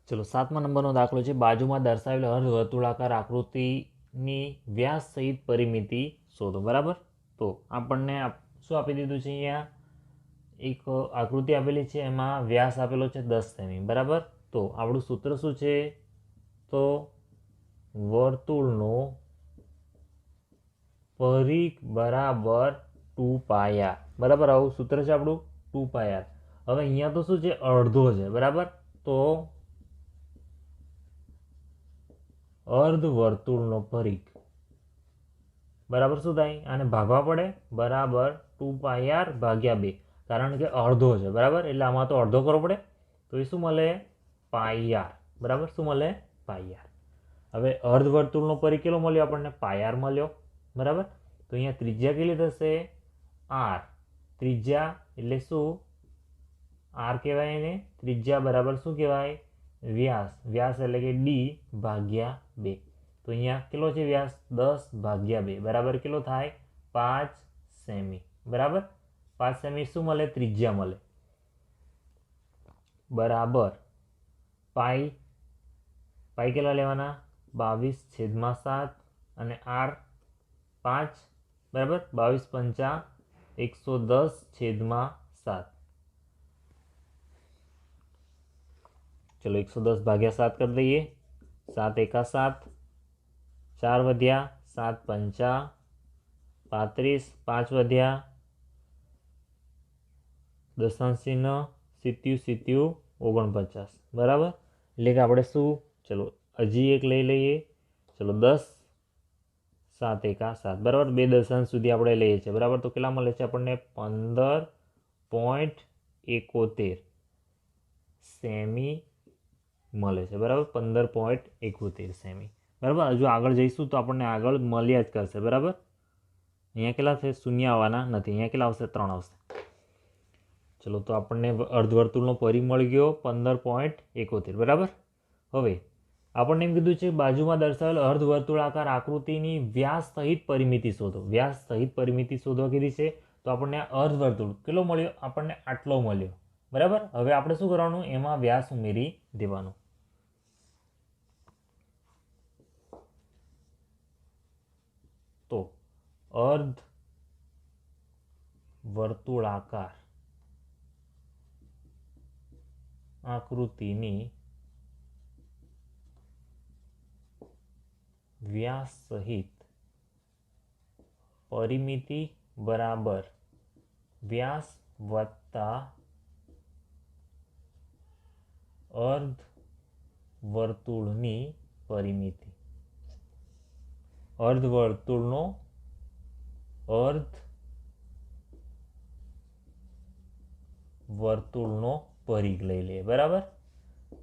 ચલો 7મા નંબરનો દાખલો છે. બાજુમાં દર્શાવેલ અર્ધવર્તુળાકાર આકૃતિની વ્યાસ સહિત પરિમિતિ શોધો. બરાબર, તો આપણને શું આપી દીધું છે? અહીંયા એક આકૃતિ આપેલી છે, એમાં વ્યાસ આપેલો છે 10 સેમી. બરાબર, તો આપણું સૂત્ર શું છે? તો વર્તુળનો પરિઘ બરાબર 2πr. બરાબર, આવું સૂત્ર છે આપણું 2πr. હવે અહીંયા તો શું છે? અડધો છે. બરાબર, તો અર્ધ વર્તુળનો પરિઘ બરાબર શું થાય? આને ભાગવા પડે. બરાબર 2πr ભાગ્યા 2, કારણ કે અડધો છે. બરાબર, એટલે આમાં તો અડધો કરવો પડે. તો એ શું મળે? πr. બરાબર. શું મળે? પાઈ આર. હવે અર્ધવર્તુળનો પરિઘ કેટલો મળ્યો આપણને? પાઈ આર મળ્યો. બરાબર. તો અહીંયા ત્રિજ્યા કેટલી થશે? આર. ત્રિજ્યા એટલે શું? આર કહેવાય એને. ત્રિજ્યા બરાબર શું કહેવાય? વ્યાસ. વ્યાસ એટલે કે ડી ભાગ્યા 2. તો અહીંયા કેટલો છે વ્યાસ? 10 ભાગ્યા 2 બરાબર કેટલો થાય? 5 સેમી. બરાબર. 5 સેમી શું મળે? ત્રિજ્યા મળે. બરાબર. પાઈ પાઈ કેટલા લેવાના? 22/7 અને આર 5. બરાબર. 22 × 110/7. ચલો 110 ભાગ્યા 7 કરી દઈએ. 7 એકા 7, 4 વધ્યા, 7 પંચા 35, 5 વધ્યા, દશાંશ ચિહ્ન, સિત્યુ 49. બરાબર. એટલે કે આપણે શું? ચલો હજી એક લઈ લઈએ. ચલો 10, 7 એકા 7. બરાબર. 2 દશાંશ સુધી આપણે લઈએ છીએ. બરાબર. તો કેટલા મળે છે આપણને? 15.71 સેમી મળે છે. બરાબર. 15.71 સેમી. બરાબર. હજુ આગળ જઈશું તો આપણને આગળ મળ્યા જ કરશે. બરાબર. અહીંયા કેટલા છે? શૂન્ય આવવાના નથી. અહીંયા કેટલા આવશે? 3 આવશે. ચલો તો આપણને અર્ધવર્તુળનો પરિઘ મળી ગયો 15.71. બરાબર. હવે આપણને એમ કીધું છે બાજુમાં દર્શાવેલ અર્ધવર્તુળાકાર આકૃતિની વ્યાસ સહિત પરિમિતિ શોધો. વ્યાસ સહિત પરિમિતિ શોધવા કીધી છે. તો આપણને અર્ધવર્તુળ કેટલો મળ્યો? આપણને આટલો મળ્યો. બરાબર. હવે આપણે શું કરવાનું? એમાં વ્યાસ ઉમેરી દેવાનો. તો અર્ધવર્તુળાકાર આકૃતિની વ્યાસ સહિત પરિમિતિ બરાબર વ્યાસ વત્તા અર્ધવર્તુળની પરિમિતિ. અર્ધવર્તુળનો પરિઘ લઈ લઈએ. બરાબર.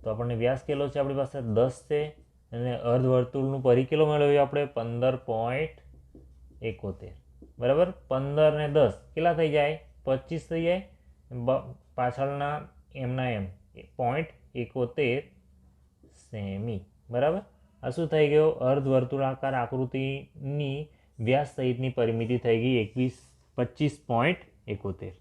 તો આપણને વ્યાસ કેટલો છે? આપણી પાસે 10 છે અને અર્ધવર્તુળનું પરિઘ કેટલો મેળવ્યો આપણે? 15.71. બરાબર. 15 ને 10 કેટલા થઈ જાય? 25 થઈ જાય. પાછળના એમના એમ 0.71 સેમી. બરાબર. આ શું થઈ ગયો? અર્ધવર્તુળાકાર આકૃતિની વ્યાસ સહિતની પરિમિતિ થઈ ગઈ 25.71.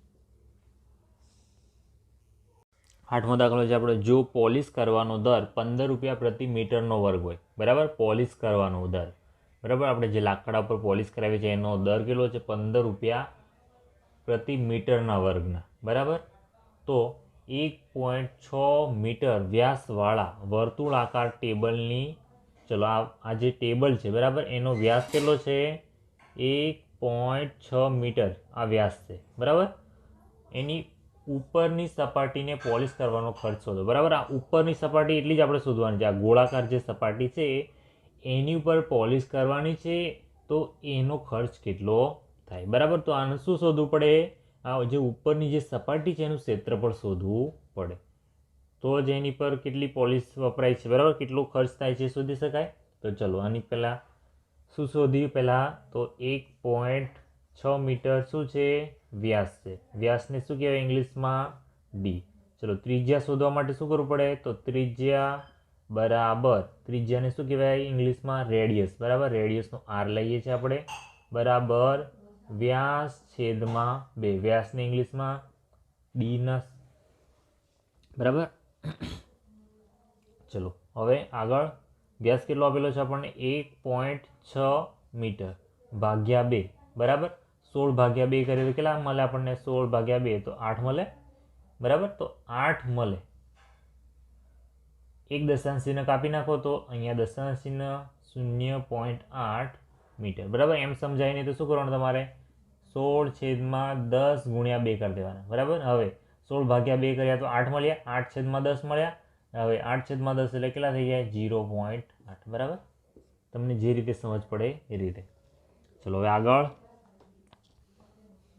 8મો દાખલો છે આપણે. જો પોલિશ કરવાનો દર 15 રૂપિયા પ્રતિ મીટરનો વર્ગ હોય. બરાબર. પોલિશ કરવાનો દર. બરાબર. આપણે જે લાકડા પર પોલિશ કરાવીએ છીએ એનો દર કેટલો છે? 15 રૂપિયા પ્રતિ મીટરના વર્ગના. બરાબર. તો 1.6 મીટર વ્યાસવાળા વર્તુળાકાર ટેબલની ચલો આ જે ટેબલ છે. બરાબર. એનો વ્યાસ કેટલો છે? 1.6 મીટર આ વ્યાસ છે. બરાબર. એની ઉપરની સપાટીને પોલિશ કરવાનો ખર્ચ શોધો. બરાબર. આ ઉપરની સપાટી એટલી જ આપણે શોધવાની છે. આ ગોળાકાર જે સપાટી છે એની ઉપર પોલિશ કરવાની છે. તો એનો ખર્ચ કેટલો થાય? બરાબર. તો આને શું શોધવું પડે? આ જે ઉપરની જે સપાટી છે એનું ક્ષેત્રફળ શોધવું પડે. તો જ એની પર કેટલી પોલિશ વપરાય છે. બરાબર. કેટલો ખર્ચ થાય છે શોધી શકાય. તો ચલો આની પહેલાં શું શોધ્યું? પહેલાં તો 1.6 મીટર શું છે? વ્યાસ છે. વ્યાસને શું કહેવાય ઇંગ્લિશમાં? ડી. ચલો ત્રિજ્યા શોધવા માટે શું કરવું પડે? તો ત્રિજ્યા બરાબર ત્રિજ્યાને શું કહેવાય ઇંગ્લિશમાં? રેડિયસ. બરાબર. રેડિયસનો આર લઈએ છીએ આપણે. બરાબર વ્યાસ છેદમાં 2. વ્યાસને ઇંગ્લિશમાં ડીના. બરાબર. ચલો હવે આગળ વ્યાસ કેટલો આપેલો છે આપણને? 1.6 મીટર ભાગ્યા 2. બરાબર. 16 ભાગ્યા 2 કરીએ તો કેટલા મળે આપણને? 16 ભાગ્યા 2 તો 8 મળે. બરાબર. તો 8 મળે. એક દશાંશ ચિહ્ન કાપી નાખો તો અહીંયા દશાંશ ચિહ્ન 0.8 મીટર. બરાબર. એમ સમજાય નહીં તો શું કરવાનું તમારે? 16/10 × 2 કરી દેવાના. બરાબર. હવે 16 ભાગ્યા 2 કર્યા તો 8 મળ્યા. 8/10 મળ્યા. હવે 8/10 એટલે કેટલા થઈ જાય? 0.8. બરાબર. તમને જે રીતે સમજ પડે એ રીતે. ચલો હવે આગળ.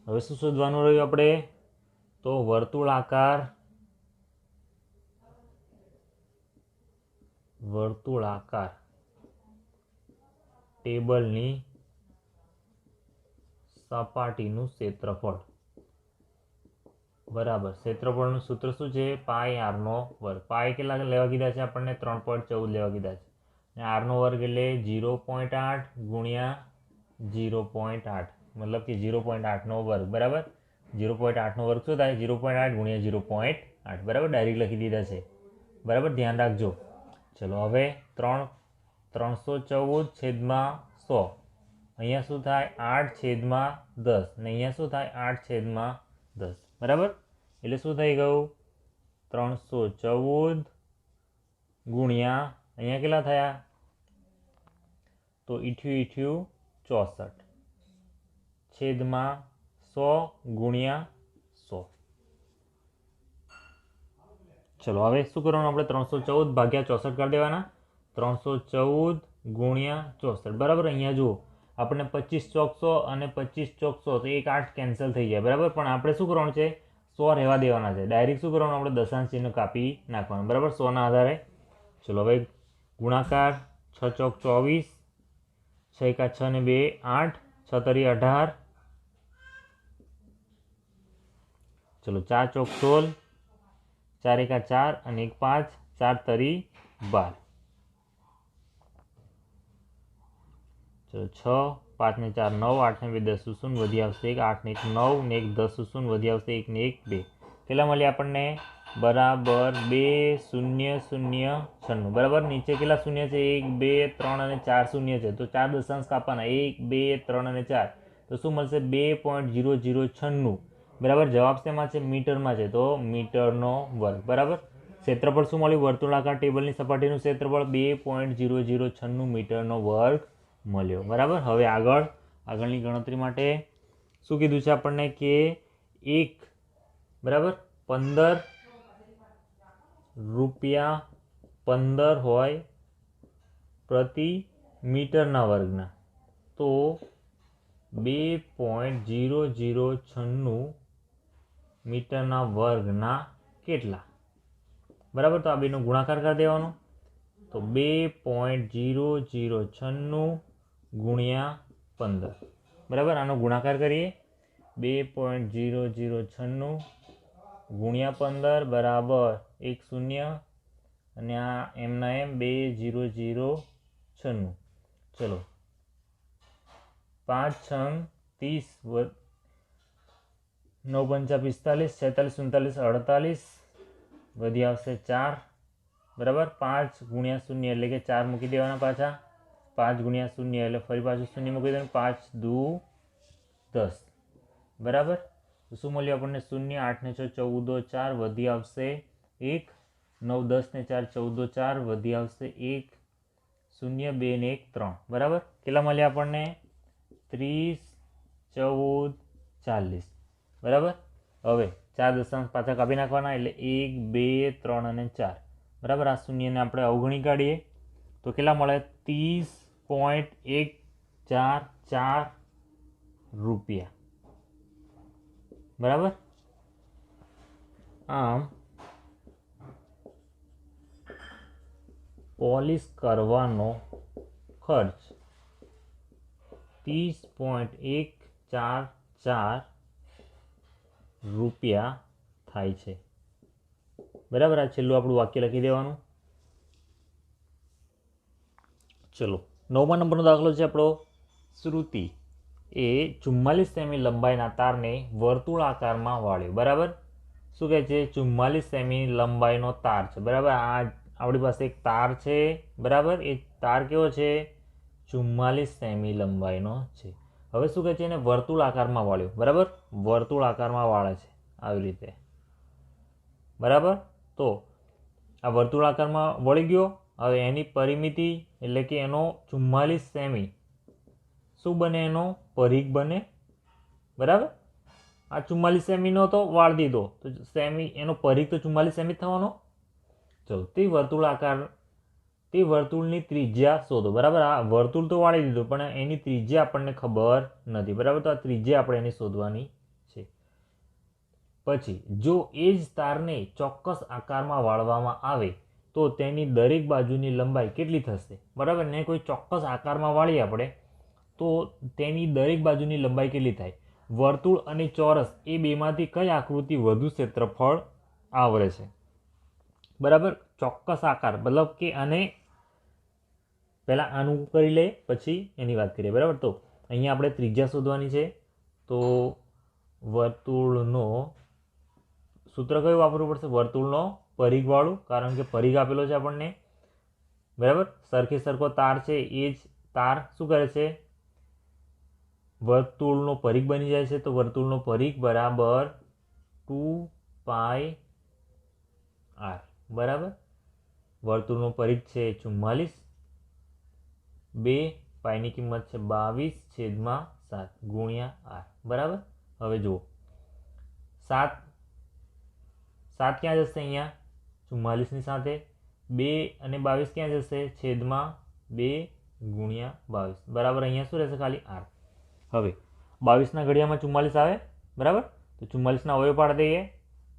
હવે શું શોધવાનું રહ્યું આપણે? તો વર્તુળાકાર વર્તુળાકાર ટેબલની સપાટીનું ક્ષેત્રફળ બરાબર ક્ષેત્રફળનું સૂત્ર શું છે? પાઈ આરનો વર્ગ. પાઈ કેટલા લેવા કીધા છે આપણને? 3.14 લેવા કીધા છે. અને આરનો વર્ગ એટલે 0.8 ગુણ્યા 0.8 મતલબ કે 0.8નો વર્ગ બરાબર. 0.8નો વર્ગ શું થાય? 0.8 ગુણ્યા 0.8 બરાબર. ડાયરેક્ટ લખી દીધા છે બરાબર. ધ્યાન રાખજો. ચલો હવે 314/100. અહીંયા શું થાય? 8/10 ને અહીંયા શું થાય? 8/10 બરાબર. એટલે શું થઈ ગયું? 314 ગુણ્યા અહીંયા કેટલા થયા? તો 64 છેદમાં 100 ગુણ્યા 100. ચલો હવે શું કરવાનું? આપણે 314 ભાગ્યા 64 કરી દેવાના. 314 ગુણ્યા 64 બરાબર. અહીંયા જુઓ આપણને 25 ચોક 100 અને 25 ચોક 100 તો 1 8 કેન્સલ થઈ જાય બરાબર. પણ આપણે શું કરવાનું છે? 100 રહેવા દેવાના છે. ડાયરેક્ટ શું કરવાનું? આપણે દશાંશ ચિહ્ન કાપી નાખવાનું બરાબર 100 ના આધારે. ચલો હવે ગુણાકાર 6 ચોક 24, 6 એકા 6 ને 2 8, 6 તરી 18, ચલો 4 ચોક 16, 4 એકા 4 અને 1 5, 4 તરી 12. ચલો 6, 5 ને 4 9, 8 ને 2 10 શૂન્ય વધી આવશે 1, 8 ને 1 9 ને 1 10 શૂન્ય વધી આવશે 1 ને 1 2. કેટલા મળ્યા આપણને? બરાબર 2 0 0 96 બરાબર. નીચે કેટલા શૂન્ય છે? 1 2 3 અને 4 શૂન્ય છે તો 4 દશાંશ કાપવાના 1 2 3 અને 4 તો શું મળશે? 2.0096 બરાબર. જવાબ શેમાં છે? મીટરમાં છે તો મીટરનો વર્ગ બરાબર. ક્ષેત્રફળ શું મળ્યું? વર્તુળાકાર ટેબલની સપાટીનું ક્ષેત્રફળ 2.0096 મીટરનો વર્ગ મળ્યો બરાબર. હવે આગળની ગણતરી માટે શું કીધું છે આપણને? કે 1 બરાબર 15 રૂપિયા 15 હોય પ્રતિ મીટરના વર્ગના તો 2.0096 મીટરના વર્ગના કેટલા બરાબર. તો આ બેનો ગુણાકાર કરી દેવાનો. તો 2.0096 ગુણ્યા 15 બરાબર. આનો ગુણાકાર કરીએ. 2.0096 ગુણ્યા 15 બરાબર 1 0 અને આ એમના એમ 2.0096. ચલો 5 6 30 9 5 45 46 47 48 વધી આવશે 4 બરાબર. 5 ગુણ્યા 0 એટલે કે 4 મૂકી દેવાના પાછા. 5 ગુણ્યા 0 એટલે ફરી પાછું 0 મૂકી દેવાનું. 5 દુ 10 બરાબર. તો શું મળ્યું આપણને? 0 8 ને 6 14 4 વધી આવશે 1 9 10 ને 4 14 4 વધી આવશે 1 0 2 ને 1 3 બરાબર. કેટલા મળ્યા આપણને? 30 14 40 બરાબર. હવે 4 દશાંશ પાછા કાપી નાખવાના એટલે 1 2 3 અને 4 બરાબર. આ શૂન્યને આપણે અવગણી કાઢીએ તો કેટલા મળે? 30.144 રૂપિયા બરાબર. આમ પોલિશ કરવાનો ખર્ચ 30.144 રૂપિયા થાય છે બરાબર. આ છેલ્લું આપણું વાક્ય લખી દેવાનું. ચલો 9મા નંબરનો દાખલો છે આપણો. શ્રુતિ એ 44 સેમી લંબાઈના તારને વર્તુળાકારમાં વાળ્યો બરાબર. શું કહે છે? 44 સેમી લંબાઈનો તાર છે બરાબર. આ આપણી પાસે એક તાર છે બરાબર. એ તાર કેવો છે? 44 સેમી લંબાઈનો છે. હવે શું કહે છે? એને વર્તુળાકારમાં વાળ્યો બરાબર. વર્તુળાકારમાં વાળે છે આવી રીતે બરાબર. તો આ વર્તુળાકારમાં વળી ગયો. હવે એની પરિમિતિ એટલે કે એનો 44 સેમી શું બને? એનો પરિઘ બને બરાબર. આ 44 સેમીનો તો વાળ દીધો તો સેમી એનો પરિઘ તો 44 સેમી થવાનો. ચલો તે વર્તુળની ત્રિજ્યા શોધો બરાબર. આ વર્તુળ તો વાળી દીધું પણ એની ત્રિજ્યા આપણને ખબર નથી બરાબર. તો આ ત્રિજ્યા આપણે એની શોધવાની છે. પછી જો એ જ તારને ચોક્કસ આકારમાં વાળવામાં આવે તો તો તેની દરેક બાજુની લંબાઈ કેટલી થશે? બરાબર ને, કોઈ ચોક્કસ આકારમાં વાળીએ આપણે તો તેની દરેક બાજુની લંબાઈ કેટલી થાય? વર્તુળ અને ચોરસ એ બેમાંથી કઈ આકૃતિ વધુ ક્ષેત્રફળ આવરે છે? બરાબર, ચોક્કસ આકાર મતલબ કે આને પહેલાં આનું કરી લે પછી એની વાત કરીએ. બરાબર, તો અહીંયા આપણે ત્રિજ્યા શોધવાની છે. તો વર્તુળનો સૂત્ર કયું વાપરવું પડશે? વર્તુળનો પરિઘવાળું, કારણ કે પરિઘ આપેલો છે આપણને. બરાબર, સરખે સરખો તાર છે એ જ તાર શું કરે છે? વર્તુળનો પરિઘ બની જાય છે. તો વર્તુળનો પરિઘ બરાબર 2πr. બરાબર, વર્તુળનો પરિઘ છે 44, 2 પાઈની કિંમત છે 22/7 ગુણ્યા r. બરાબર, હવે જુઓ 7 ક્યાં જશે? અહીંયા 44ની સાથે 2 અને 22 ક્યાં જશે? છેદમાં 2 ગુણ્યા 22. બરાબર, અહીંયા શું રહેશે? ખાલી r. હવે 22ના ઘડિયામાં 44 આવે. બરાબર, તો 44ના અવયવ પાડી દઈએ.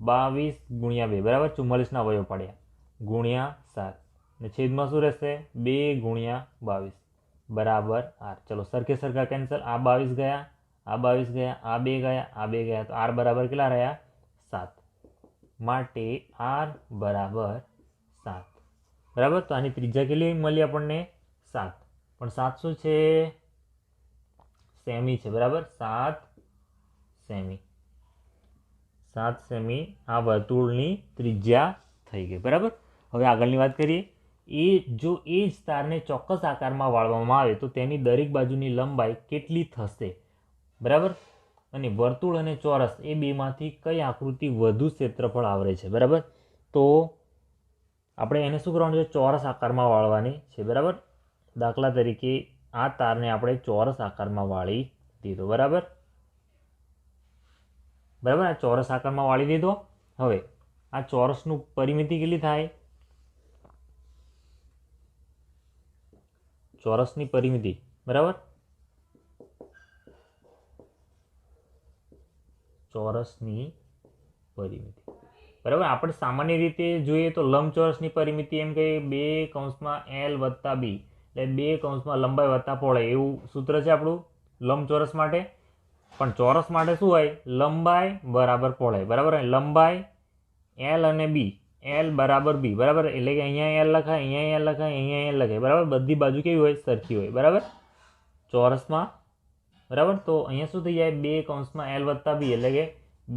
22 ગુણ્યા 2. બરાબર, 44ના અવયવ પાડ્યા ગુણ્યા 7 ને છેદમાં શું રહેશે? 2 ગુણ્યા 22 બરાબર r. ચલો સરખે સરખા કેન્સલ. આ 22 ગયા, આ 22 ગયા, આ 2 ગયા, આ 2 ગયા, તો r બરાબર કેટલા રહ્યા? 7. માટે r બરાબર 7. બરાબર, તો આની ત્રિજ્યા કેટલી મળી આપણને? 7. પણ 7 શું છે? સેમી છે. બરાબર, 7 સેમી. 7 સેમી આ વર્તુળની ત્રિજ્યા થઈ ગઈ. બરાબર, હવે આગળની વાત કરીએ. જો એ જ તારને ચોક્કસ આકારમાં વાળવામાં આવે તો તેની દરેક બાજુની લંબાઈ કેટલી થશે? બરાબર, અને વર્તુળ અને ચોરસ એ બેમાંથી કઈ આકૃતિ વધુ ક્ષેત્રફળ આવરે છે? બરાબર, તો આપણે એને શું કરવાનું છે? ચોરસ આકારમાં વાળવાની છે. બરાબર, દાખલા તરીકે આ તારને આપણે ચોરસ આકારમાં વાળી દીધો. બરાબર, બરાબર, આ ચોરસ આકારમાં વાળી દીધો. હવે આ ચોરસનું પરિમિતિ કેટલી થાય? ચોરસની પરિમિતિ. બરાબર, ચોરસની પરિમિતિ. બરાબર, આપણે સામાન્ય રીતે જોઈએ તો લંબચોરસની પરિમિતિ એમ કે 2 L વત્તા b, એટલે 2 લંબાઈ વત્તા પહોળાઈ એવું સૂત્ર છે આપણું લંબચોરસ માટે. પણ ચોરસ માટે શું હોય? લંબાઈ બરાબર પહોળાઈ. બરાબર, લંબાઈ L અને b, L બરાબર b. બરાબર, એટલે કે અહીંયા L લખાય, અહીંયા L લખાય, અહીંયા L લખાય. બરાબર, બધી બાજુ કેવી હોય? સરખી હોય. બરાબર, ચોરસમાં. બરાબર, તો અહીંયા શું થઈ જાય? 2 L વત્તા b, એટલે કે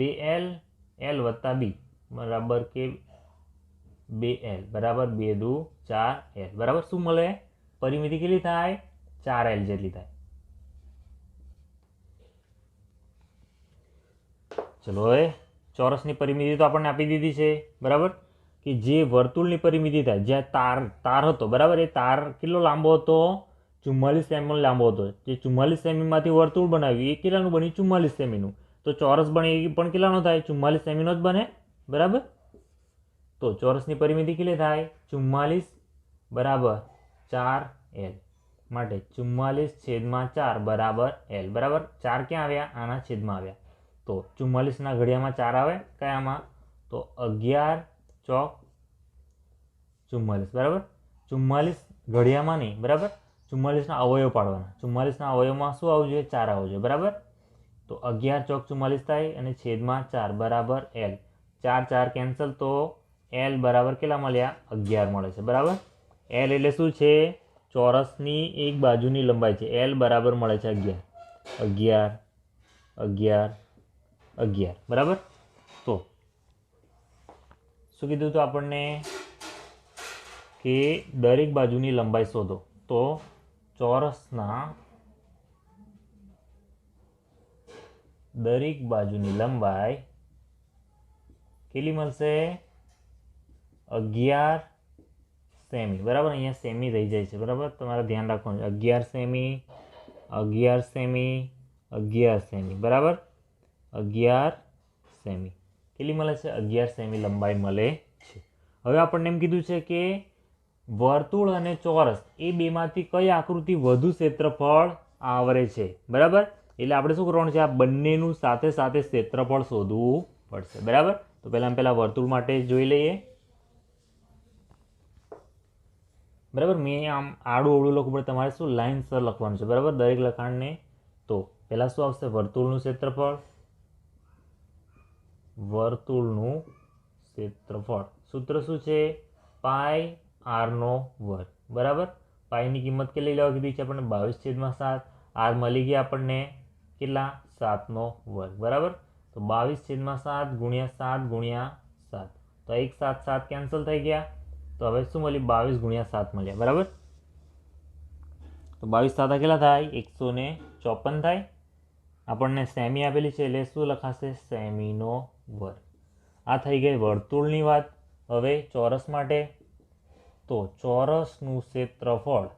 2L L વત્તા b બરાબર કે 2L. બરાબર, 2 દુ 4L. બરાબર, શું મળે? પરિમિતિ કેટલી થાય? 4L જેટલી થાય. ચલો, હવે ચોરસની પરિમિતિ તો આપણને આપી દીધી છે. બરાબર, કે જે વર્તુળની પરિમિતિ થાય જ્યાં તાર હતો. બરાબર, એ તાર કેટલો લાંબો હતો? 44 સેમી લાંબો હતો. જે 44 સેમીમાંથી વર્તુળ બનાવ્યું એ કેટલાનું બન્યું? 44 સેમીનું. તો ચોરસ બને એ પણ કેટલાનો થાય? 44 સેમીનો જ બને. બરાબર, તો ચોરસની પરિમિતિ કેટલી થાય? 44 બરાબર 4L. માટે 44/4 બરાબર L. બરાબર, 4 ક્યાં આવ્યા? આના છેદમાં આવ્યા. તો 44ના ઘડિયામાં 4 આવે. કયામાં? તો 11 ચોક 44. બરાબર, 44 ઘડિયામાં નહીં. બરાબર, 44ના અવયવ પાડવાના. 44ના અવયવમાં શું આવવું જોઈએ? 4 આવવું જોઈએ. બરાબર, તો 11 ચોક 44 થાય અને છેદમાં 4 બરાબર L. 4 4 કેન્સલ, તો L બરાબર કેટલા મળ્યા? 11 મળે છે. બરાબર, L એટલે શું છે? ચોરસની એક બાજુની લંબાઈ છે. L બરાબર મળે છે 11. 11 11 11. બરાબર, તો શું કીધું હતું આપણને? કે દરેક બાજુની લંબાઈ શોધો. તો ચોરસના દરેક બાજુની લંબાઈ કેટલી મળશે? 11 સેમી. બરાબર, અહીંયા સેમી રહી જાય છે. બરાબર, તમારે ધ્યાન રાખવાનું. 11 સેમી, 11 સેમી, 11 સેમી. બરાબર, 11 સેમી કેટલી મળે છે? 11 સેમી લંબાઈ મળે છે. હવે આપણને એમ કીધું છે કે વર્તુળ અને ચોરસ એ બેમાંથી કઈ આકૃતિ વધુ ક્ષેત્રફળ આવરે છે? બરાબર, એટલે આપણે શું કરવાનું છે? આ બંનેનું સાથે સાથે ક્ષેત્રફળ શોધવું પડશે. બરાબર, તો પહેલાં વર્તુળ માટે જોઈ લઈએ. બરાબર. મેં આમ આડું અવળું લખવું પડે, તમારે શું લાઇનસર લખવાનું છે. બરાબર, દરેક લખાણને. તો પહેલાં શું આવશે? વર્તુળનું ક્ષેત્રફળ. વર્તુળનું ક્ષેત્રફળ સૂત્ર શું છે? પાઈ આરનો વર્ગ. બરાબર. પાઈની કિંમત કેટલી લેવા કીધી છે આપણને? 22/7. આર મળી ગયા આપણને કેટલા? 7નો વર્ગ. બરાબર. તો 22/7 ગુણ્યા 7 ગુણ્યા 7. તો 1 7 7 કેન્સલ થઈ ગયા. તો હવે શું મળ્યું? 22/7 મળ્યા. બરાબર. તો 22 કેટલા થાય? 154 થાય. આપણને સેમી આપેલી છે એટલે શું લખાશે? સેમીનો વર્ગ. આ થઈ ગઈ વર્તુળની વાત. હવે ચોરસ માટે. તો ચોરસનું ક્ષેત્રફળ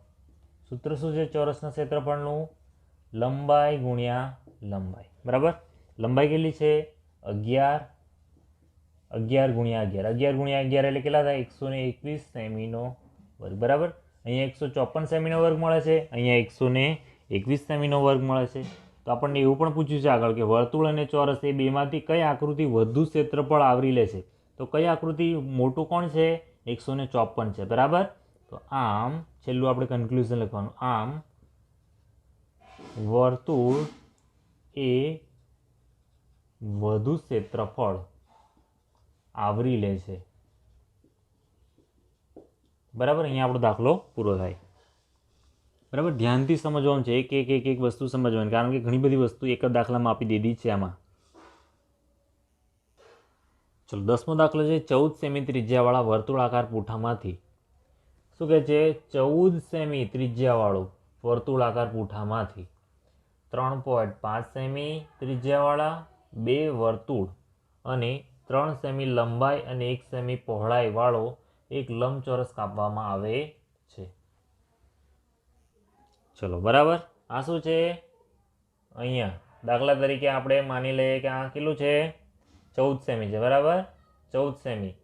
સૂત્ર શું છે? ચોરસના ક્ષેત્રફળનું લંબાઈ ગુણ્યા લંબાઈ. બરાબર. લંબાઈ કેટલી છે? 11. 11 ગુણ્યા 11. 11 ગુણ્યા 11 એટલે કેટલા થાય? 121 સેમીનો વર્ગ. બરાબર. અહીંયા 154 સેમીનો વર્ગ મળે છે, અહીંયા 121 સેમીનો વર્ગ મળે છે. તો આપણને એવું પણ પૂછ્યું છે આગળ કે વર્તુળ અને ચોરસ એ બેમાંથી કઈ આકૃતિ વધુ ક્ષેત્રફળ આવરી લે છે? તો કઈ આકૃતિ મોટું કોણ છે? 154 છે. બરાબર. તો આમ છેલ્લું આપણે કન્ક્લુઝન લખવાનું. આમ વર્તુળ એ વધુ ક્ષેત્રફળ આવરી લે છે. બરાબર. અહીંયા આપણો દાખલો પૂરો થાય. બરાબર. ધ્યાનથી સમજવાનું છે, એક વસ્તુ સમજવાની, કારણ કે ઘણી બધી વસ્તુ એક જ દાખલામાં આપી દીધી છે આમાં. ચલો 10મો દાખલો છે. 14 સેમી ત્રિજ્યાવાળા વર્તુળાકાર પૂંઠામાંથી શું કહે છે? 14 સેમી ત્રિજ્યાવાળું વર્તુળાકાર પૂંઠામાંથી 3.5 સેમી ત્રિજ્યાવાળા 2 વર્તુળ અને 3 સેમી લંબાઈ અને 1 સેમી પહોળાઈ વાળો એક લંબચોરસ કાપવામાં આવે છે. ચલો. બરાબર. આ શું છે? અહીંયા દાખલા તરીકે આપણે માની લઈએ કે આ કેટલું છે? 14 સેમી છે. બરાબર. 14 સેમી.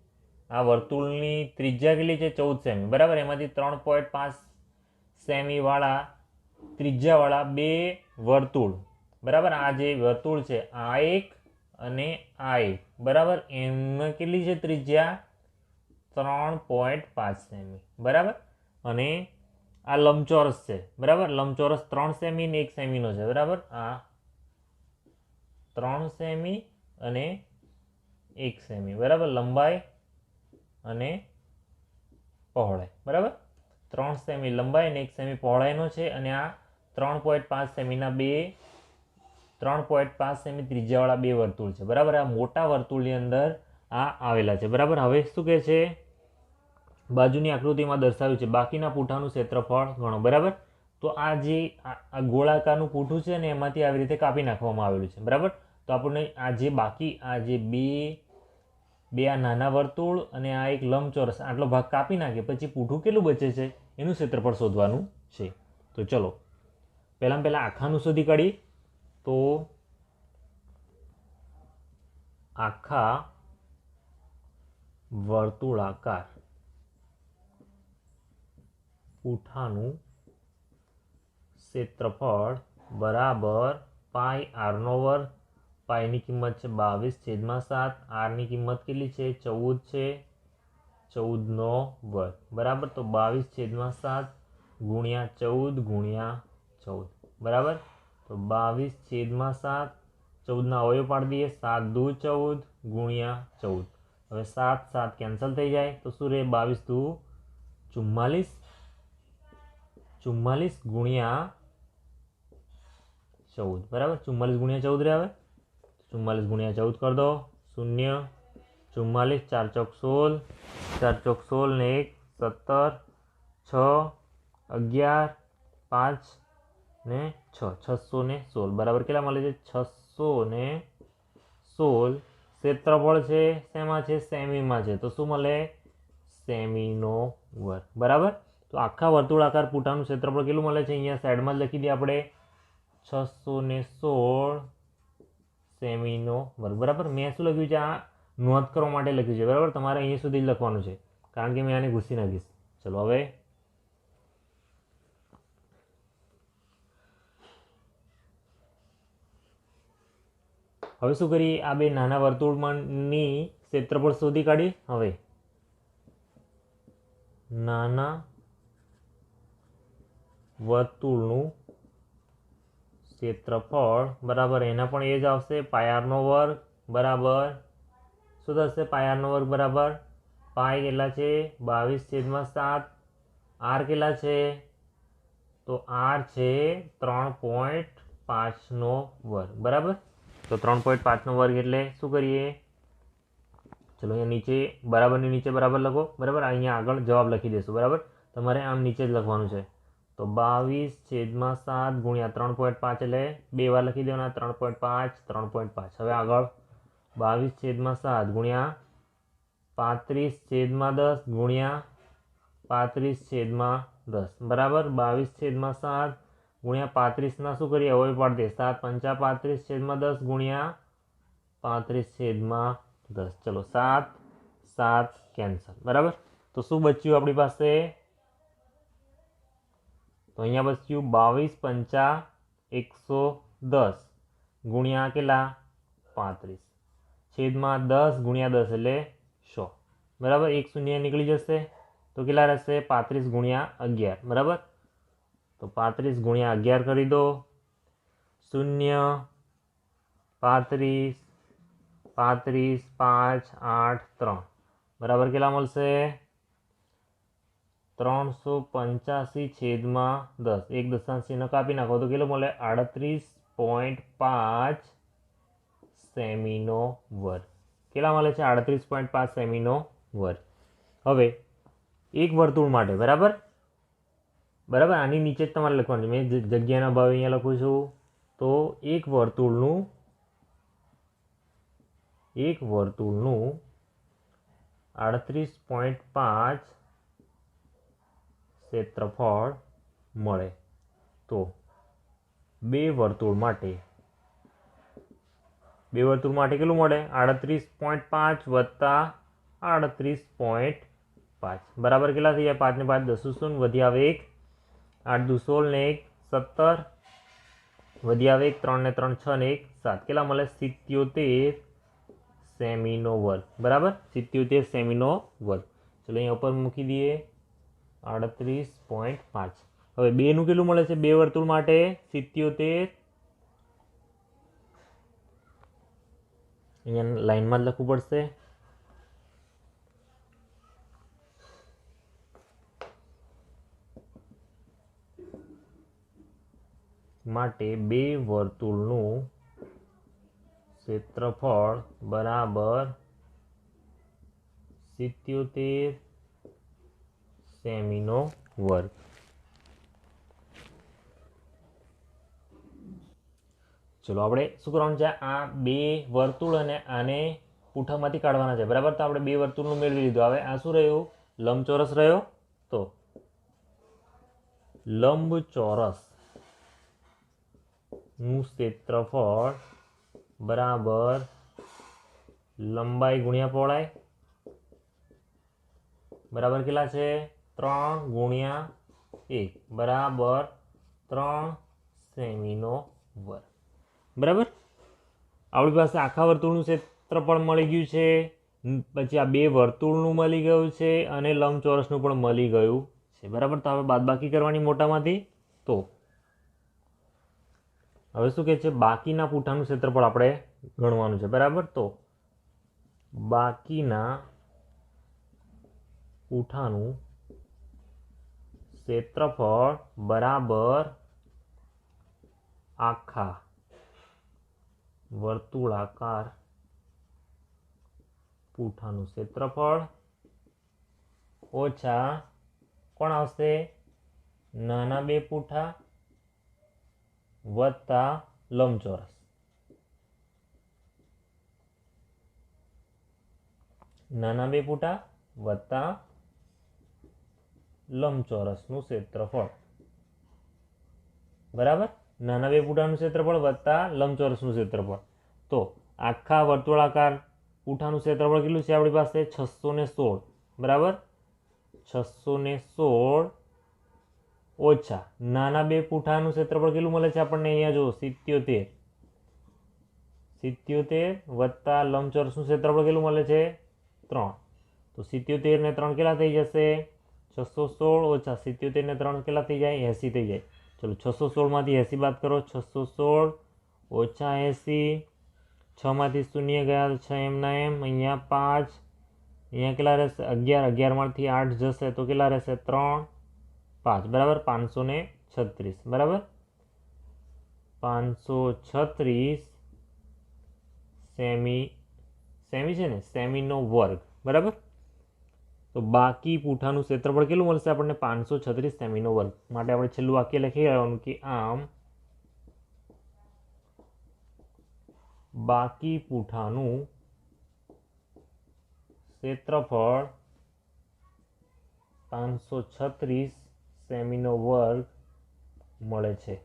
આ વર્તુળની ત્રિજ્યા કેટલી છે? 14 સેમી. બરાબર. એમાંથી 3.5 સેમી વાળા ત્રિજ્યાવાળા 2 વર્તુળ. બરાબર. આ જે વર્તુળ છે આ એક અને આ એક. બરાબર. એમાં કેટલી છે ત્રિજ્યા? 3.5 સેમી. બરાબર. અને આ લંબચોરસ છે. બરાબર. લંબચોરસ 3 સેમી ને 1 સેમીનો છે. બરાબર. આ 3 સેમી અને 1 સેમી. બરાબર. લંબાઈ અને પહોળાઈ. બરાબર. 3 સેમી લંબાઈ અને 1 સેમી પહોળાઈનો છે. અને આ 3.5 સેમીના 3.5 સેમી ત્રિજ્યાવાળા 2 વર્તુળ છે. બરાબર. આ મોટા વર્તુળની અંદર આ આવેલા છે. બરાબર. હવે શું કહે છે? બાજુની આકૃતિમાં દર્શાવ્યું છે બાકીના પૂંઠાનું ક્ષેત્રફળ ગણો. બરાબર. તો આ જે આ ગોળાકારનું પૂંઠું છે ને એમાંથી આવી રીતે કાપી નાખવામાં આવેલું છે. બરાબર. તો આપણને આ જે બાકી આ જે બે આ નાના વર્તુળ અને આ એક લંબચોરસ આટલો ભાગ કાપી નાખે પછી પૂંઠું કેટલું બચે છે એનું ક્ષેત્રફળ શોધવાનું છે. તો ચલો પહેલાં આખાનું શોધી કાઢીએ. તો આખા વર્તુળાકાર પૂંઠાનું ક્ષેત્રફળ બરાબર પાઈ આરનો વર્ગ. પાઈની કિંમત છે 22/7. આરની કિંમત કેટલી છે? 14 છે. 14નો વર્ગ. બરાબર. તો 22/7 ગુણ્યા 14 ગુણ્યા 14. બરાબર. તો 22/7. 14ના અવયવ પાડી દઈએ. 7 દુ 14 ગુણ્યા 14. હવે 7 7 કેન્સલ થઈ જાય તો શું રહે? 22 દુ 44. 44 ગુણ્યા 14. બરાબર. 44 ગુણ્યા 14 રહે. હવે 44 ગુણ્યા 14 કરી દો. 0 44 4 ચોક 16. 4 ચોક 16 ને 1 17 6 11 5 ને 6 616. બરાબર. કેટલા મળે છે? 616 ક્ષેત્રફળ છે શેમાં છે? સેમીમાં છે. તો શું મળે? સેમીનો વર્ગ. બરાબર. તો આખા વર્તુળાકાર પૂંઠાનું ક્ષેત્રફળ કેટલું મળે છે? અહીંયા સાઈડમાં જ લખી દઈએ આપણે 616 સેમીનો વર્ગ. બરાબર. મેં શું લખ્યું છે? આ નોંધ કરવા માટે લખ્યું છે. બરાબર. તમારે અહીંયા સુધી જ લખવાનું છે કારણ કે મેં આને ઘૂસી નાખીશ. ચલો હવે શું કરીએ? આ બે નાના વર્તુળમાંની ક્ષેત્રફળ શોધી કાઢીએ. હવે નાના વર્તુળનું ક્ષેત્રફળ બરાબર એના પણ એ જ આવશે પાય r નો વર્ગ બરાબર શું થશે પાય r નો વર્ગ બરાબર પાય કેટલા છે 22/7 r કેટલા છે તો r છે 3.5 નો વર્ગ બરાબર તો 3.5 નો વર્ગ એટલે શું કરીએ ચલો અહીંયા નીચે બરાબરની નીચે બરાબર લખો બરાબર અહીંયા આગળ જવાબ લખી દેશું બરાબર તમારે આમ નીચે જ લખવાનું છે તો 22/7 ગુણ્યા 3.5 એટલે 2 વાર લખી દેવાના 3.5 3.5 હવે આગળ 22/7 ગુણ્યા 35/10 ગુણ્યા 35/10 બરાબર 22/7 ગુણ્યા 35 ના શું કરીએ હવે પાડી દે 7 × 5 = 35/10 ગુણ્યા 35/10 ચલો 7 7 કેન્સલ બરાબર તો શું બચ્યું આપણી પાસે તો અહીંયા બચ્યું 22 × 5 = 110 ગુણ્યા કેટલા 35 છેદમાં 10 ગુણ્યા 10 એટલે 100 બરાબર એક શૂન્ય નીકળી જશે તો કેટલા રહેશે 35 ગુણ્યા 11 બરાબર તો 35 ગુણ્યા 11 કરી દો 0 35 35 5 8 3 બરાબર કેટલા મળશે 385 છેદમાં 10 એક દશાંશ ચિહ્ન કાપી નાખો તો કેટલો મળે 38.5 સેમીનો વર્ગ કેટલા મળે છે 38.5 સેમીનો વર્ગ હવે એક વર્તુળ માટે બરાબર બરાબર આની નીચે જ તમારે લખવાનું છે મેં જગ્યાના ભાવે અહીંયા લખું છું તો એક વર્તુળનું 38.5 ક્ષેત્રફળ મળે તો બે વર્તુળ માટે કેટલું મળે 38.5 વત્તા 38.5 બરાબર કેટલા થઈ જાય 5 ને 5 10 શૂન્ય વધી આવે 1 8 દુ 16 ને 1 17 વધી આવે 1 3 ને 3 6 ને 1 7 કેટલા મળે 77 સેમીનો વર્ગ બરાબર 77 સેમીનો વર્ગ ચલો અહીંયા ઉપર મૂકી દઈએ 38.5 હવે બે નું કેટલું મળે છે બે વર્તુળ માટે 77 અહીંયા લાઈનમાં જ લખવું પડશે માટે બે વર્તુળનું ક્ષેત્રફળ બરાબર 77 સેમીનો વર્ગ ચલો આપણે શું કરવાનું છે આ બે વર્તુળ અને આને પૂઠામાંથી કાઢવાના છે બરાબર તો આપણે બે વર્તુળનું મેળવી લીધું હવે આ શું રહ્યું લંબચોરસ રહ્યો તો લંબચોરસ નું ક્ષેત્રફળ બરાબર લંબાઈ ગુણ્યા પહોળાઈ બરાબર કેટલા છે 3 ગુણ્યા 1 બરાબર 3 સેમીનો વર્ગ બરાબર આપણી પાસે આખા વર્તુળનું ક્ષેત્રફળ મળી ગયું છે પછી આ બે વર્તુળનું મળી ગયું છે અને લંબચોરસનું પણ મળી ગયું છે બરાબર તો હવે બાદબાકી કરવાની મોટામાંથી તો હવે શું કહે છે બાકીના પૂઠાનું ક્ષેત્રફળ આપણે ગણવાનું છે બરાબર તો બાકીના પૂઠાનું ક્ષેત્રફળ બરાબર આખા વર્તુળાકાર પૂઠાનું ક્ષેત્રફળ ઓછા કોણ આવશે નાના બે પૂઠા વત્તા લંબચોરસ નાના બે પૂઠા વત્તા લંબચોરસનું ક્ષેત્રફળ બરાબર નાના બે પૂઠાનું ક્ષેત્રફળ વત્તા લંબચોરસનું ક્ષેત્રફળ તો આખા વર્તુળાકાર પૂઠાનું ક્ષેત્રફળ કેટલું છે આપણી પાસે 616 બરાબર 616 ઓછા નાના બે પૂઠાનું ક્ષેત્રફળ કેટલું મળે છે આપણને અહીંયા જો 77 વત્તા લંબચોરસનું ક્ષેત્રફળ કેટલું મળે છે 3 તો 77 ને 3 કેટલા થઈ જશે 616 ઓછા 77 ને 3 કેટલા થઈ જાય? 80 થઈ જાય. ચલો 616માંથી 80 બાદ કરો. 616 ઓછા 80, 6માંથી 0 ગયા તો 6 એમના એમ. અહીંયા 5, અહીંયા કેટલા રહેશે? 11, 11માંથી 8 જશે તો કેટલા રહેશે? 3, 5 બરાબર. 536 બરાબર. 536 સેમી છે ને, સેમીનો વર્ગ બરાબર. તો બાકી પૂંઠાનું ક્ષેત્રફળ કેટલું મળશે આપણને? 536 સેમીનો વર્ગ. માટે આપણે છેલ્લું વાક્ય લખી લેવાનું કે આમ બાકી પૂંઠાનું ક્ષેત્રફળ 536 સેમીનો વર્ગ મળે છે.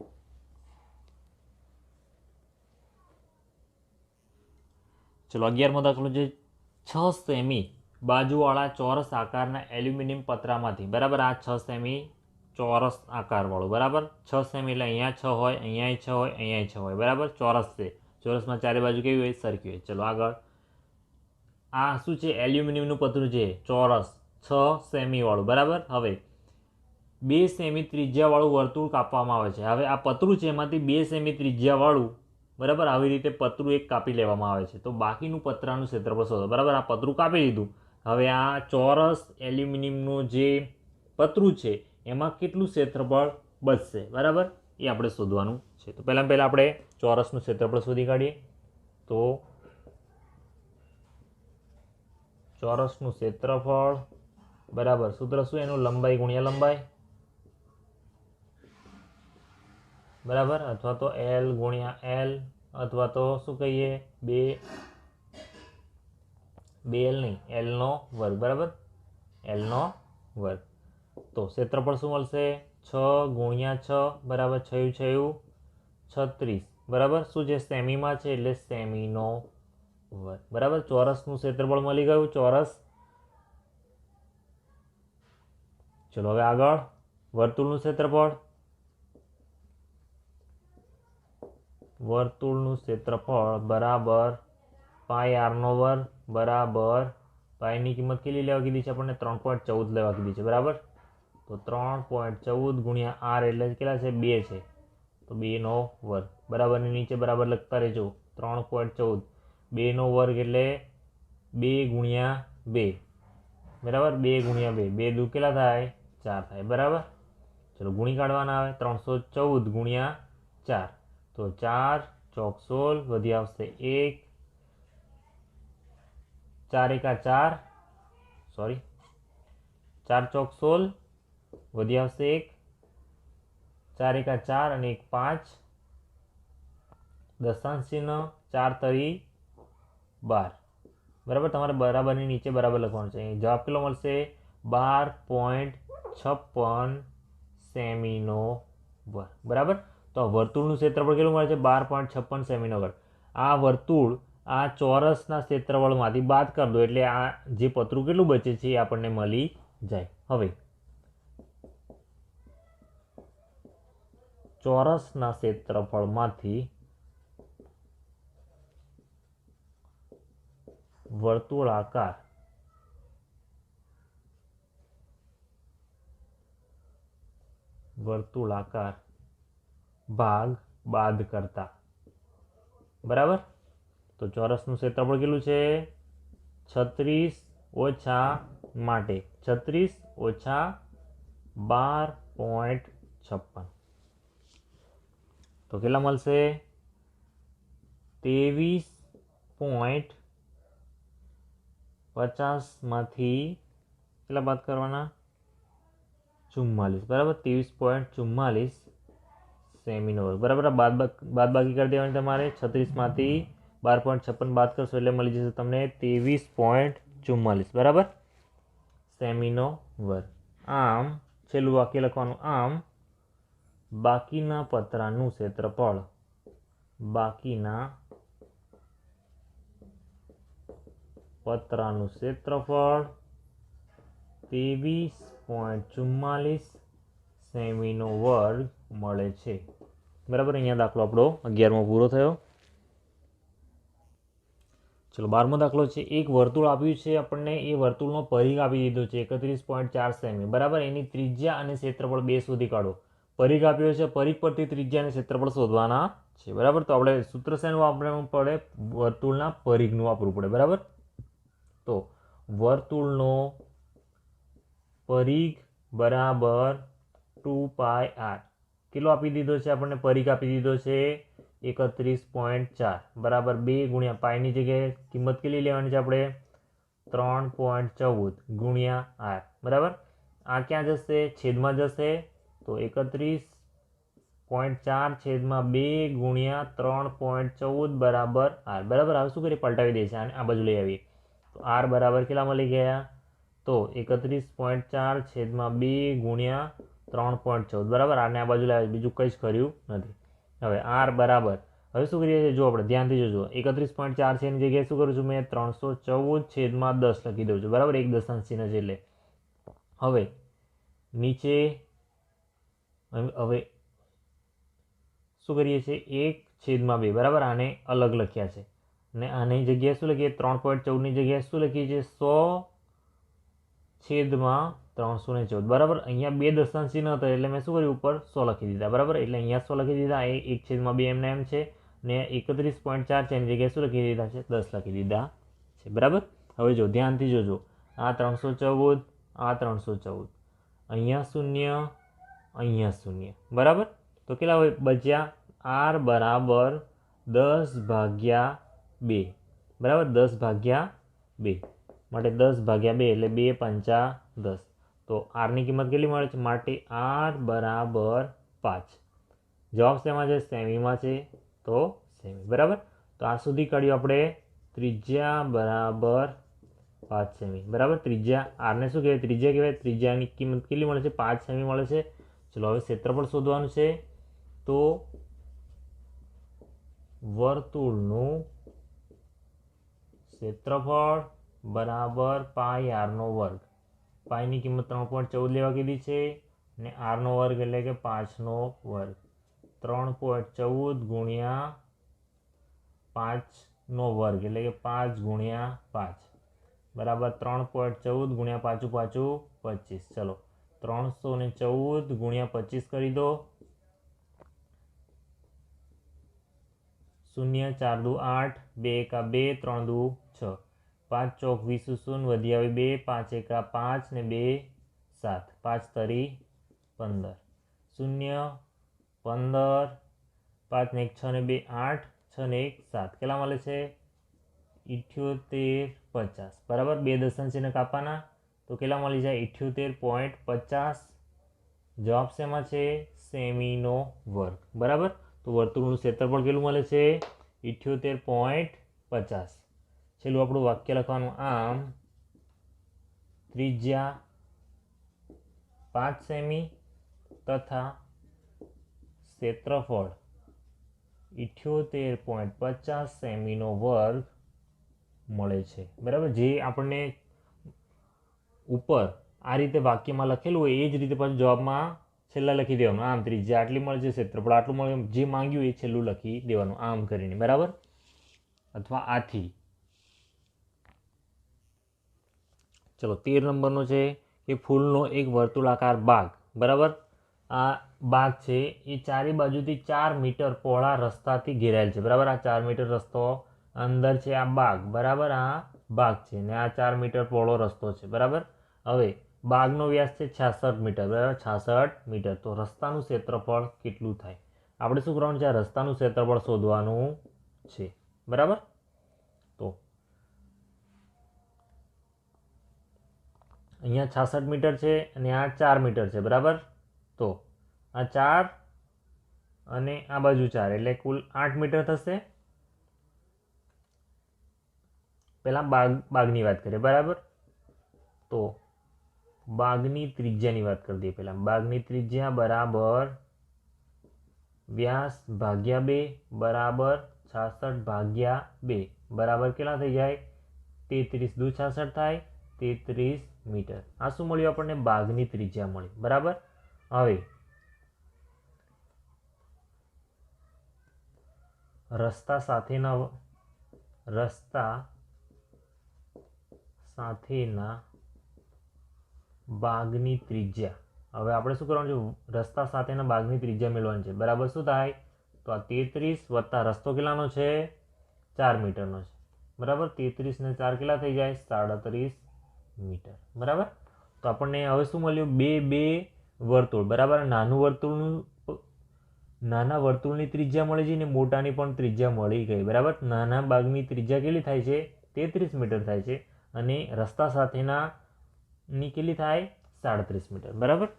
ચલો 11મો દાખલો છે. 6 સેમી બાજુવાળા ચોરસ આકારના એલ્યુમિનિયમ પતરામાંથી બરાબર. આ 6 સેમી ચોરસ આકારવાળું બરાબર. 6 સેમી એટલે અહીંયા 6 હોય, અહીંયા 6 હોય, અહીંયા 6 હોય બરાબર. ચોરસ છે. ચોરસમાં ચારે બાજુ કેવી હોય? સરખી હોય. ચલો આગળ. આ શું છે? એલ્યુમિનિયમનું પતરું છે, ચોરસ 6 સેમીવાળું બરાબર. હવે 2 સેમી ત્રિજ્યાવાળું વર્તુળ કાપવામાં આવે છે. હવે આ પતરું છે એમાંથી 2 સેમી ત્રિજ્યાવાળું બરાબર આવી રીતે પતરું એક કાપી લેવામાં આવે છે. તો બાકીનું પતરાનું ક્ષેત્રફળ શોધો બરાબર. આ પતરું કાપી લીધું. હવે આ ચોરસ એલ્યુમિનિયમનું જે પતરું છે એમાં કેટલું ક્ષેત્રફળ બચશે બરાબર, એ આપણે શોધવાનું છે. તો પહેલાં આપણે ચોરસનું ક્ષેત્રફળ શોધી કાઢીએ. તો ચોરસનું ક્ષેત્રફળ બરાબર સૂત્ર શું એનું? લંબાઈ ગુણ્યા લંબાઈ બરાબર, અથવા તો એલ ગુણ્યા એલ, અથવા તો શું કહીએ? 2L નહીં, એલનો વર્ગ બરાબર. એલનો વર્ગ. તો ક્ષેત્રફળ શું મળશે? 6 ગુણ્યા 6 બરાબર 6 36 બરાબર. શું છે? સેમીમાં છે એટલે સેમીનો વર્ગ બરાબર. ચોરસનું ક્ષેત્રફળ મળી ગયું. ચોરસ. ચલો હવે આગળ વર્તુળનું ક્ષેત્રફળ. વર્તુળનું ક્ષેત્રફળ બરાબર પાઈ આરનો વર્ગ બરાબર પાઈની કિંમત કેટલી લેવા કીધી છે આપણને? 3.14 લેવા કીધી છે બરાબર. તો 3.14 ગુણ્યા આર એટલે કેટલા છે? 2 છે. તો 2નો વર્ગ બરાબરની નીચે બરાબર લખતા રહેજો. 3.14 2નો વર્ગ એટલે 2 ગુણ્યા 2 બરાબર. 2 ગુણ્યા 2, 2 દુ કેટલા થાય? 4 થાય બરાબર. ચલો ગુણી કાઢવાના આવે. 314 ગુણ્યા 4 તો 4 ચોક 16 વધી આવશે 1, 4 એકા 4 સોરી 4 ચોક 16 વધી આવશે 1, 4 એકા 4 અને 1 5, દશાંશ ચિહ્ન 4 તરી 12 બરાબર. તમારે બરાબરની નીચે બરાબર લખવાનું છે. જવાબ કેટલો મળશે? 12.56 સેમીનો વર્ગ બરાબર. તો વર્તુળનું ક્ષેત્રફળ કેટલું મળે છે? 12.56 સેમીનો વર્ગ. આ વર્તુળ આ ચોરસના ક્ષેત્રફળમાંથી બાદ કરી દો એટલે આ જે પતરું કેટલું બચે છે એ આપણને મળી જાય. હવે ચોરસના ક્ષેત્રફળમાંથી વર્તુળાકાર ભાગ બાદ કરતા બરાબર. તો ચોરસનું ક્ષેત્રફળ કેટલું છે? 36 ઓછા માટે 36 ઓછા 12.56 તો કેટલા મળશે? 23.50માંથી કેટલા બાદ કરવાના? 44 બરાબર. 23.44 સેમીનો વર્ગ બરાબર. બાદબાકી કરી દેવાની તમારે. 36માંથી 12.56 બાદ કરશો એટલે મળી જશે તમને 23.44 બરાબર સેમીનો વર્ગ. આમ છેલ્લું વાક્ય લખવાનું. આમ બાકીના પતરાનું ક્ષેત્રફળ 23.44 સેમીનો વર્ગ મળે છે બરાબર. અહીંયા દાખલો આપણો 11મો પૂરો થયો. ચલો 12મો દાખલો છે, એક વર્તુળ આપ્યું છે આપણને, એ વર્તુળનો પરિઘ આપી દીધો છે 31.4 સેમી, બરાબર. એની ત્રિજ્યા અને ક્ષેત્રફળ 2 શોધી કાઢો. પરિઘ આપ્યો છે, પરિઘ પરથી ત્રિજ્યા અને ક્ષેત્રફળ શોધવાના છે, બરાબર. તો આપણે સૂત્ર શેનું વાપરવું પડે? વર્તુળના પરિઘનું વાપરવું પડે, બરાબર. તો વર્તુળનો પરિઘ બરાબર 2πr. કેટલો આપી દીધો છે આપણને? પરિઘ આપી દીધો છે 31.4, બરાબર. 2 ગુણ્યા પાઈની જગ્યાએ કિંમત કેટલી લેવાની છે આપણે? 3.14 ગુણ્યા r, બરાબર. આ ક્યાં જશે? છેદમાં જશે. તો 31.4 છેદમાં 2 ગુણ્યા 3.14 બરાબર r, બરાબર. હવે શું કરીએ? પલટાવી દઈએ છીએ, આ બાજુ લઈ આવીએ. તો r બરાબર કેટલા મળી ગયા? તો 31.4 છેદમાં 2 ગુણ્યા 3.14, બરાબર. આને આ બાજુ લાવીએ, બીજું કંઈ જ કર્યું નથી. હવે r બરાબર, હવે શું કરીએ છીએ? જો આપણે ધ્યાનથી જોજો, 31.4 છે એની જગ્યાએ શું કરું છું મેં? 314 છેદમાં 10 લખી દઉં છું, બરાબર. એક દશાંશ ચિહ્ન છે એટલે. હવે નીચે હવે શું કરીએ છીએ? 1/2, બરાબર. આને અલગ લખ્યા છે અને આની જગ્યાએ શું લખીએ? 3.14ની જગ્યાએ શું લખીએ છીએ? 100 છેદમાં 314, બરાબર. અહીંયા 2 દશાંશ ચિહ્ન હતા એટલે મેં શું કર્યું? ઉપર 100 લખી દીધા, બરાબર. એટલે અહીંયા 100 લખી દીધા. એ 1/2 એમને એમ છે ને 31.4 છે એની જગ્યાએ શું લખી દીધા છે? 10 લખી દીધા છે, બરાબર. હવે જો ધ્યાનથી જોજો, આ 314, આ 314, અહીંયા 0, અહીંયા 0, બરાબર. તો કેટલા હોય બચ્યા? r બરાબર 10/2, બરાબર. 10/2 માટે 10/2 એટલે 2 પંચા 10. તો r ની કિંમત કેટલી મળે છે? માટે r બરાબર 5. જવાબ શેમાં છે? સેમીમાં છે, તો સેમી, બરાબર. તો આ સુધી કાઢ્યું આપણે ત્રિજ્યા બરાબર 5 સેમી, બરાબર. ત્રિજ્યા આરને શું કહેવાય? ત્રિજ્યા કહેવાય. ત્રિજ્યાની કિંમત કેટલી મળે છે? 5 સેમી મળે છે. ચલો હવે ક્ષેત્રફળ શોધવાનું છે. તો વર્તુળનું ક્ષેત્રફળ બરાબર πr². પાઈની કિંમત 3.14 લેવા કીધી છે ને r² એટલે કે 5². 3.14 ગુણ્યા 5² એટલે કે 5 ગુણ્યા 5, બરાબર. 3.14 ગુણ્યા 5 5 25. ચલો 314 ગુણ્યા 25 કરી દો. 0 4 દુ 8, 2 1 2, 3 દુ 6, 5 ચોક 20 0, વધી આવી 2, 5 1 5 ને 2 7, 5 તરી 15, 0 15, 5 ને 1 6 ને 2 8, 6 ને 1 7, કેટલા મળે છે? 78.50, બરાબર. 2 દશાંશ ચિહ્ન કાપવાના તો કેટલા મળી જાય? 78.50. જવાબ શેમાં છે? સેમીનો વર્ગ, બરાબર. તો વર્તુળનું ક્ષેત્રફળ કેટલું મળે છે? 78.50. છેલ્લું આપણું વાક્ય લખવાનું, આમ ત્રિજ્યા 5 સેમી તથા ક્ષેત્રફળ 78.50 સેમીનો વર્ગ મળે છે, બરાબર. જે આપણને ઉપર આ રીતે વાક્યમાં લખેલું હોય એ જ રીતે પાછું જવાબમાં છેલ્લા લખી દેવાનું. આમ ત્રિજ્યા આટલી મળે છે, ક્ષેત્રફળ આટલું મળે, જે માંગ્યું એ છેલ્લું લખી દેવાનું આમ કરીને, બરાબર. અથવા આથી. ચલો 13 નંબરનો છે કે ફૂલનો એક વર્તુળાકાર બાગ, બરાબર. આ બાગ છે એ ચારે બાજુથી 4 મીટર પહોળા રસ્તાથી ઘેરાયેલ છે, બરાબર. આ 4 મીટર રસ્તો અંદર છે, આ બાગ, બરાબર. આ બાગ છે ને આ 4 મીટર પહોળો રસ્તો છે, બરાબર. હવે બાગનો વ્યાસ છે 66 મીટર, બરાબર. 66 મીટર. તો રસ્તાનું ક્ષેત્રફળ કેટલું થાય? આપણે શું કરવાનું છે? આ રસ્તાનું ક્ષેત્રફળ શોધવાનું છે, બરાબર. તો અહીંયા 66 મીટર છે અને આ 4 મીટર છે, બરાબર. તો આ 4 અને આ બાજુ 4 એટલે કુલ 8 મીટર થશે. પહેલાં બાગની વાત કરીએ, બરાબર. તો બાગની ત્રિજ્યાની વાત કરી દઈએ પહેલાં. બાગની ત્રિજ્યા બરાબર વ્યાસ ભાગ્યા 2 બરાબર 66/2 બરાબર કેટલા થઈ જાય? 33 દુ 66 થાય, 33 મીટર. આ શું મળ્યું આપણને? બાગની ત્રિજ્યા મળી, બરાબર. હવે રસ્તા સાથેના ભાગની ત્રિજ્યા. હવે આપણે શું કરવાનું છે? રસ્તા સાથેના ભાગની ત્રિજ્યા મેળવવાની છે. બરાબર શું થાય? તો આ 33 વત્તા રસ્તો કેટલાનો છે? 4 મીટરનો છે. બરાબર, 33 ને 4 કેટલા થઈ જાય? 37 મીટર. બરાબર, તો આપણને હવે શું મળ્યું? બે વર્તુળ. બરાબર, નાના વર્તુળની ત્રિજ્યા મળી ગઈ ને મોટાની પણ ત્રિજ્યા મળી ગઈ. બરાબર, નાના ભાગની ત્રિજ્યા કેટલી થાય છે? 33 મીટર થાય છે અને રસ્તા સાથેના ની કેટલી થાય? 37 મીટર. બરાબર,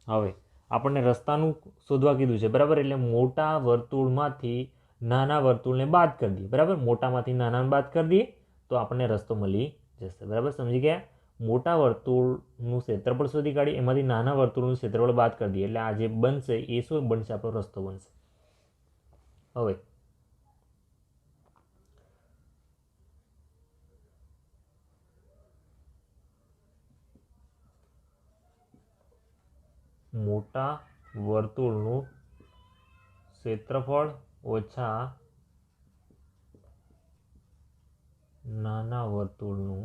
હવે આપણને રસ્તાનું શોધવા કીધું છે. બરાબર, એટલે મોટા વર્તુળમાંથી નાના વર્તુળને બાદ કરી દઈએ. બરાબર, મોટામાંથી નાનાને બાદ કરી દઈએ તો આપણને રસ્તો મળી જશે. બરાબર, સમજી ગયા? મોટા વર્તુળનું ક્ષેત્રફળ શોધી કાઢી, એમાંથી નાના વર્તુળનું ક્ષેત્રફળ બાદ કરી દઈએ એટલે આ જે બનશે એ શું બનશે? આપણો રસ્તો બનશે. હવે મોટા વર્તુળનું ક્ષેત્રફળ ઓછા નાના વર્તુળનું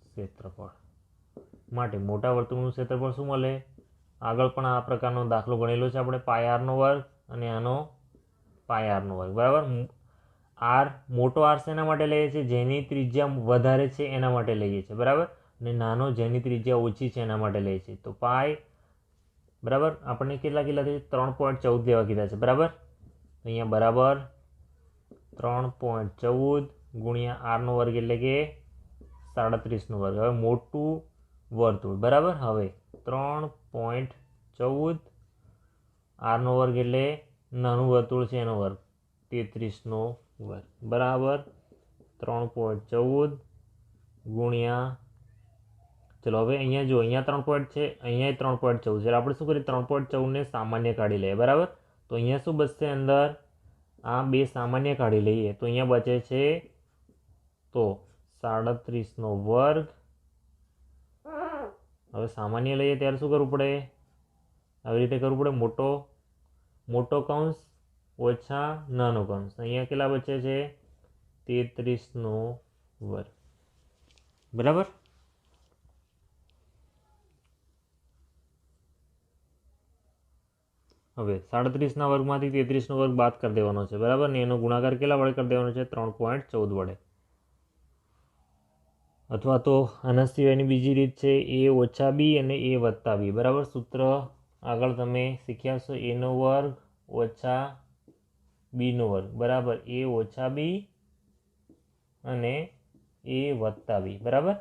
ક્ષેત્રફળ માટે મોટા વર્તુળનું ક્ષેત્રફળ શું મળે? આગળ પણ આ પ્રકારનો દાખલો ગણેલો છે આપણે, πr² અને આનો πr². બરાબર, આર મોટો આર શેના માટે લઈએ છીએ? જેની ત્રિજ્યા વધારે છે એના માટે લઈએ છીએ. બરાબર, અને નાનો જેની ત્રિજ્યા ઓછી છે એના માટે લઈએ છીએ. તો પાય બરાબર આપણને કેટલા છે? 3.14 લેવા કીધા છે. બરાબર, અહીંયા બરાબર 3.14 ગુણ્યા r² એટલે કે 37 વર્ગ. હવે મોટું વર્તુળ. બરાબર, હવે 3.14 r² એટલે નાનું વર્તુળ છે એનો વર્ગ 33 બરાબર 3.14 ગુણ્યા, ચલો હવે અહીંયા જો અહીંયા 3 છે, અહીંયા 3.14 છે. આપણે શું કરીએ? 3.14 ને સામાન્ય કાઢી લઈએ. બરાબર, તો અહીંયા શું બચશે? અંદર આ બે સામાન્ય કાઢી લઈએ તો અહીંયા બચે છે તો 37 હવે સામાન્ય લઈએ ત્યારે શું કરવું પડે? આવી રીતે કરવું પડે. મોટો કૌંસ ઓછા નાનો કૌંસ. અહીંયા કેટલા બચે છે? 33 બરાબર, હવે 37 વર્ગમાંથી 33 બાદ કરી દેવાનો છે. બરાબર, ને એનો ગુણાકાર કેટલા વડે કરી દેવાનો છે? 3.14 વડે. અથવા તો આના સિવાયની બીજી રીત છે a - b અને a - b. બરાબર, સૂત્ર આગળ તમે શીખ્યા છો, a² ઓછા b². બરાબર, a - b અને a - b. બરાબર,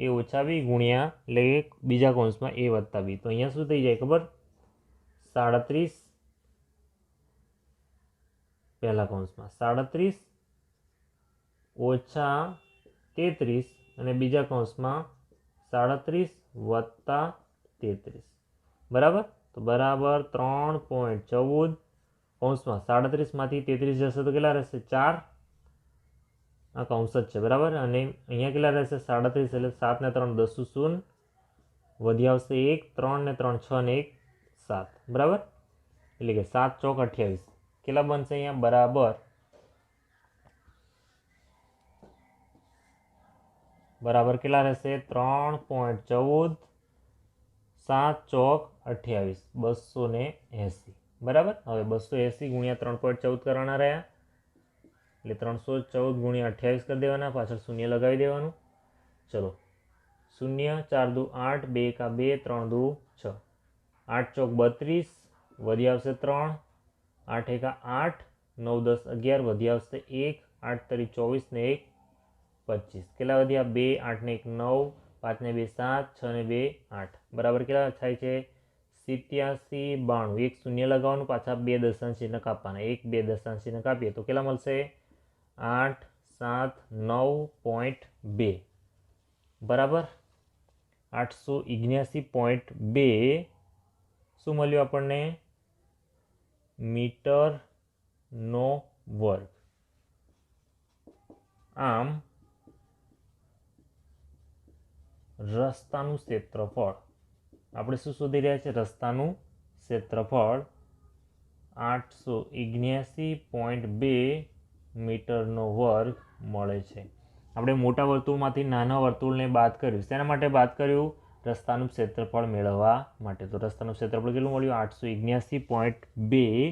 a - b ગુણ્યા એટલે બીજા કૌંસમાં a - b. તો અહીંયા શું થઈ જાય ખબર? 37 પહેલા કૌંસમાં 37 ઓછા 33 અને બીજા કૌંસમાં 37 વત્તા 33. બરાબર, તો બરાબર 3.14 કૌંસમાં 37માંથી 33 જશે તો કેટલા રહેશે? 4. આ કૌંસ જ છે. બરાબર, અને અહીંયા કેટલા રહેશે? 37 એટલે 7 ને 3 10 0 વધી આવશે 1, 3 ને 3 6 ને 1 7. બરાબર, એટલે કે 7 ચોક 28 કેટલા બનશે અહીંયા? બરાબર કેટલા રહેશે? 3.14 7 ચોક 28 280. બરાબર, હવે 280 ગુણ્યા 3.14 કરવાના રહ્યા એટલે 314 ગુણ્યા 28 કરી દેવાના, પાછળ શૂન્ય લગાવી દેવાનું. ચલો 0 4 દુ 8 2 1 2 3 દુ 6 8 ચોક 32 વધી આવશે 3 8 1 8 9 10 11 વધી આવશે 1 8 તરી 24 ને 1 25 કેટલા વધ્યા? 2 8 ને 1 9 5 ને 2 7 6 ને 2 8. બરાબર કેટલા થાય છે? 87 92. એક શૂન્ય લગાવવાનું, પાછા 2 દશાંશ ચિહ્ન કાપવાના. 1 2 દશાંશ ચિહ્ન કાપીએ તો કેટલા મળશે? 8 7 9.2. બરાબર, 879.2 શું મળ્યું આપણને? મીટરનો વર્ગ. આમ રસ્તાનું ક્ષેત્રફળ આપણે શું શોધી રહ્યા છે? રસ્તાનું ક્ષેત્રફળ 879.2 મીટરનો વર્ગ મળે છે. આપણે મોટા વર્તુળમાંથી નાના વર્તુળને બાદ કર્યું. શેના માટે બાદ કર્યું? રસ્તાનું ક્ષેત્રફળ મેળવવા માટે. તો રસ્તાનું ક્ષેત્રફળ કેટલું મળ્યું? 879.2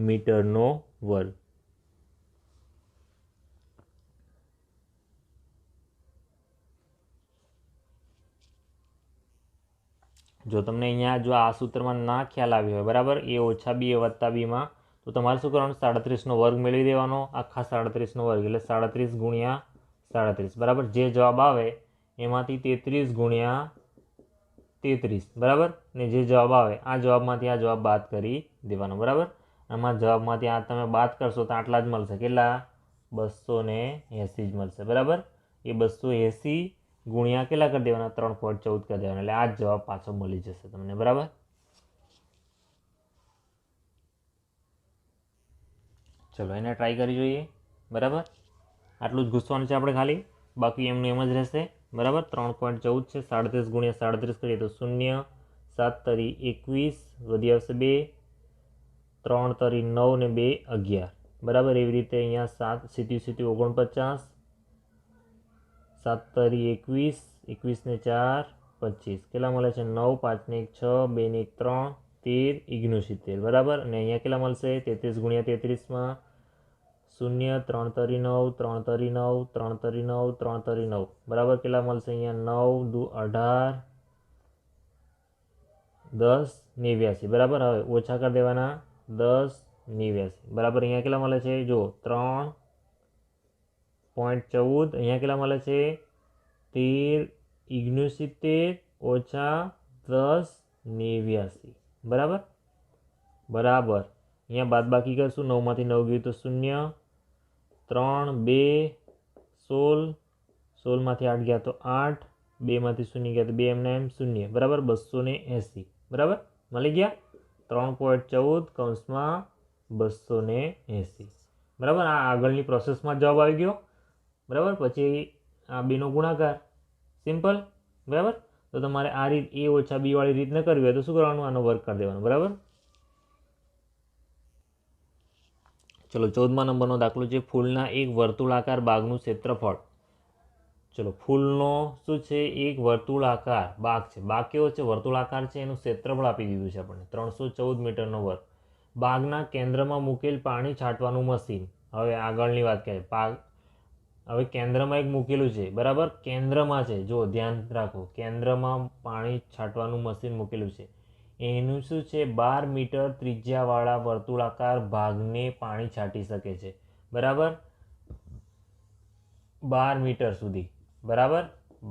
મીટરનો વર્ગ. જો તમને અહીંયા જો આ સૂત્રમાં ના ખ્યાલ આવ્યો હોય, બરાબર, a ઓછા b વત્તા બીમાં, તો તમારે શું કરવાનું? 37નો વર્ગ મેળવી દેવાનો. આખા 37નો વર્ગ એટલે 37 ગુણ્યા 37, બરાબર. જે જવાબ આવે એમાંથી 33 ગુણ્યા 33, બરાબર. ને જે જવાબ આવે આ જવાબમાંથી આ જવાબ બાદ કરી દેવાનો, બરાબર. આમાં જવાબમાંથી આ તમે બાદ કરશો તો આટલા જ મળશે. કેટલા? 280 જ મળશે, બરાબર. એ 280 ગુણ્યા કેટલા કરી દેવાના? 3.14 કરી દેવાના. એટલે આ જ જવાબ પાછો મળી જશે તમને, બરાબર. ચલો એને ટ્રાય કરી જોઈએ, બરાબર. આટલું જ ઘૂસવાનું છે આપણે ખાલી, બાકી એમનું એમ જ રહેશે, બરાબર. 3.14 છે, 37 ગુણ્યા 37 કરીએ તો 0, 7 તરી 21, વધી આવશે 2, 3 તરી 9 ને 2 11, બરાબર. એવી રીતે અહીંયા 7 સીધું 49, 7 તરી 21, 21 ને 4 25, કેટલા મળે છે? 9, 5 ને 1 6, 2 ને 1 3, 13, 69, બરાબર. અને અહીંયા કેટલા મળશે? 33 ગુણ્યા 33માં 0, 3 તરી 9, 3 તરી 9, 3 તરી 9, 3 તરી 9, બરાબર. કેટલા મળશે? અહીંયા 9 દુ 18, 10 89, બરાબર. હવે ઓછા કરી દેવાના, 10 89, બરાબર. અહીંયા કેટલા મળે છે? જો 3.14, અહીંયા કેટલા મળે છે? 13 ઓછા 10 89, બરાબર. બરાબર. અહીંયા બાદ બાકી કરશું. 9માંથી 9 ગયું તો 0, 3 2 16, 16માંથી 8 ગયા તો 8, 2માંથી 0 ગયા તો 2 એમને એમ 0, બરાબર. 280, બરાબર. મળી ગયા. 3.14 કૌંસમાં 280, બરાબર. આ આગળની પ્રોસેસમાં જવાબ આવી ગયો, બરાબર. પછી આ બેનો ગુણાકાર, સિમ્પલ, બરાબર. તો તમારે આ રીત a ઓછા b વાળી રીત ન કરવી હોય તો શું કરવાનું? આનો વર્ગ કરી દેવાનો, બરાબર. ચલો 14મા નંબરનો દાખલો છે. ફૂલના એક વર્તુળાકાર બાગનું ક્ષેત્રફળ. ચલો ફૂલનો શું છે? એક વર્તુળાકાર બાગ છે. બાગ કેવો છે? વર્તુળાકાર છે. એનું ક્ષેત્રફળ આપી દીધું છે આપણને 314 મીટરનો વર્ગ. બાગના કેન્દ્રમાં મૂકેલ પાણી છાંટવાનું મશીન. હવે આગળની વાત કરીએ. હવે કેન્દ્રમાં એક મૂકેલું છે, બરાબર. કેન્દ્રમાં છે, જો ધ્યાન રાખો, કેન્દ્રમાં પાણી છાંટવાનું મશીન મૂકેલું છે. એનું શું છે? 12 મીટર ત્રિજ્યાવાળા વર્તુળાકાર ભાગને પાણી છાંટી શકે છે, બરાબર. 12 મીટર સુધી, બરાબર.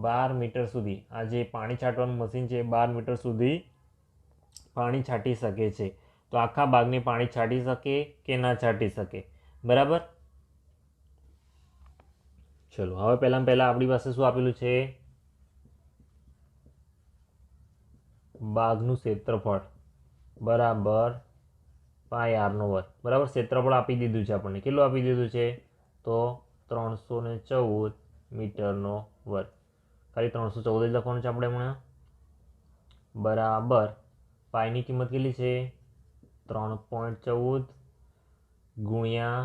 12 મીટર સુધી આ જે પાણી છાંટવાનું મશીન છે 12 મીટર સુધી પાણી છાંટી શકે છે. તો આખા બાગને પાણી છાંટી શકે કે ના છાંટી શકે, બરાબર. ચલો હવે પહેલાં આપણી પાસે શું આપેલું છે? બાગનું ક્ષેત્રફળ બરાબર પાય આરનો વર્ગ, બરાબર. ક્ષેત્રફળ આપી દીધું છે આપણને. કેટલું આપી દીધું છે? તો 314 મીટરનો વર્ગ. ખાલી 314 જ લખવાનું છે આપણે હમણાં, બરાબર. પાયની કિંમત કેટલી છે? 3.14 ગુણ્યા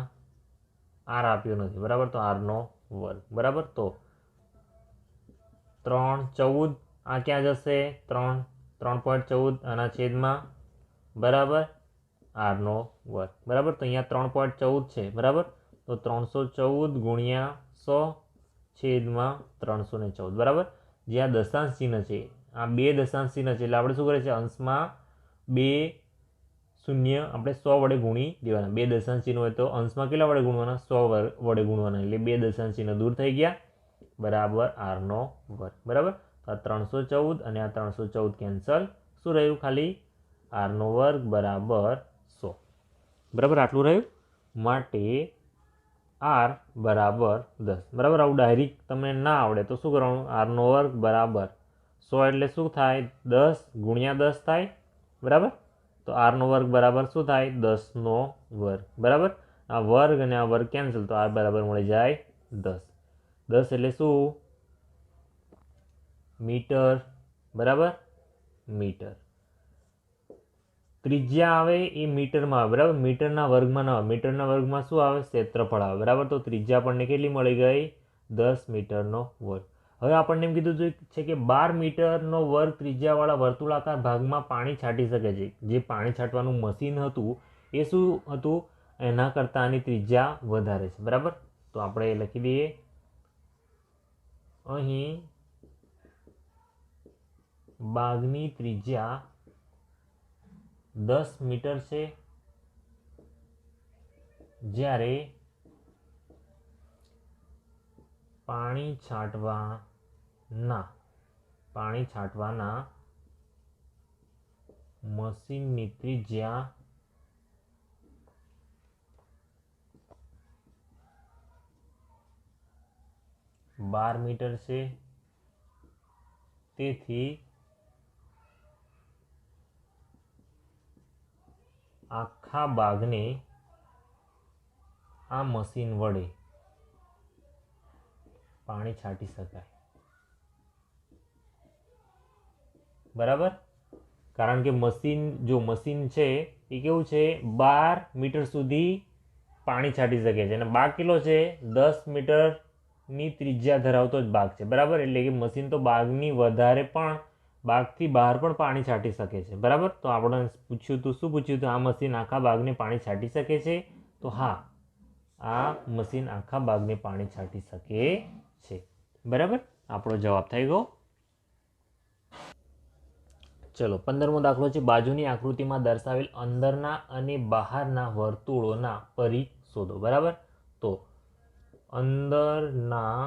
આર આપ્યો નથી, બરાબર. તો આરનો વર્ગ, બરાબર. તો 314 આ ક્યાં જશે? 3.14 આના છેદમાં, બરાબર, આરનો વર્ગ, બરાબર. તો અહીંયા 3.14 છે, બરાબર. તો 314 ગુણ્યા 100 છેદમાં 314, બરાબર. જ્યાં દશાંશ ચિહ્ન છે, આ બે દશાંશ ચિહ્ન છે એટલે આપણે શું કરીએ છીએ? અંશમાં 2 શૂન્ય આપણે 100 વડે ગુણી દેવાના. બે દશાંશ ચિહ્ન હોય તો અંશમાં કેટલા વડે ગુણવાના? 100 વડે ગુણવાના. એટલે બે દશાંશ ચિહ્ન દૂર થઈ ગયા, બરાબર આરનો વર્ગ, બરાબર. તો આ 314 અને આ 314 કેન્સલ. શું રહ્યું? ખાલી આરનો વર્ગ બરાબર 100, બરાબર. આટલું રહ્યું. માટે આર બરાબર 10, બરાબર. આવું ડાયરેક્ટ તમને ના આવડે તો શું કરવાનું? આરનો વર્ગ બરાબર 100 એટલે શું થાય? 10 ગુણ્યા 10 થાય, બરાબર. તો આરનો વર્ગ બરાબર શું થાય? 10નો વર્ગ, બરાબર. આ વર્ગ અને આ વર્ગ કેન્સલ તો આર બરાબર મળી જાય 10. 10 એટલે શું? મીટર, બરાબર. મીટર. ત્રિજ્યા આવે એ મીટરમાં આવે, બરાબર. મીટરના વર્ગમાં ના આવે. મીટરના વર્ગમાં શું આવે? ક્ષેત્રફળ આવે, બરાબર. તો ત્રિજ્યા આપણને કેટલી મળી ગઈ? 10 મીટરનો વર્ગ. હવે આપણને એમ કીધું છે કે 12 મીટરનો વર્ગ ત્રિજ્યાવાળા વર્તુળાકાર ભાગમાં પાણી છાંટી શકે છે. જે પાણી છાંટવાનું મશીન હતું એ શું હતું, એના કરતાં આની ત્રિજ્યા વધારે છે. બરાબર, તો આપણે લખી દઈએ અહીં બાગની ત્રિજ્યા 10 મીટર છે, જ્યારે પાણી છાંટવાના મશીનની ત્રિજ્યા 12 મીટર છે. તેથી આખા બાગને આ મશીન વડે પાણી છાંટી શકાય. બરાબર, કારણ કે મશીન છે એ કેવું છે, 12 મીટર સુધી પાણી છાંટી શકે છે અને બાગ કેટલો છે, 10 મીટરની ત્રિજ્યા ધરાવતો જ બાગ છે. બરાબર, એટલે કે મશીન તો બાગની વધારે પણ, બાગથી બહાર પણ પાણી છાંટી શકે છે. બરાબર, તો આપણે પૂછ્યું હતું, શું પૂછ્યું હતું, આ મશીન આખા બાગને પાણી છાંટી શકે છે? તો હા, આ મશીન આખા બાગને પાણી છાંટી શકે છે. બરાબર, આપણો જવાબ થઈ ગયો. ચલો, 15મો દાખલો છે, બાજુની આકૃતિમાં દર્શાવેલ અંદરના અને બહારના વર્તુળોના પરિઘ શોધો. બરાબર, તો અંદરના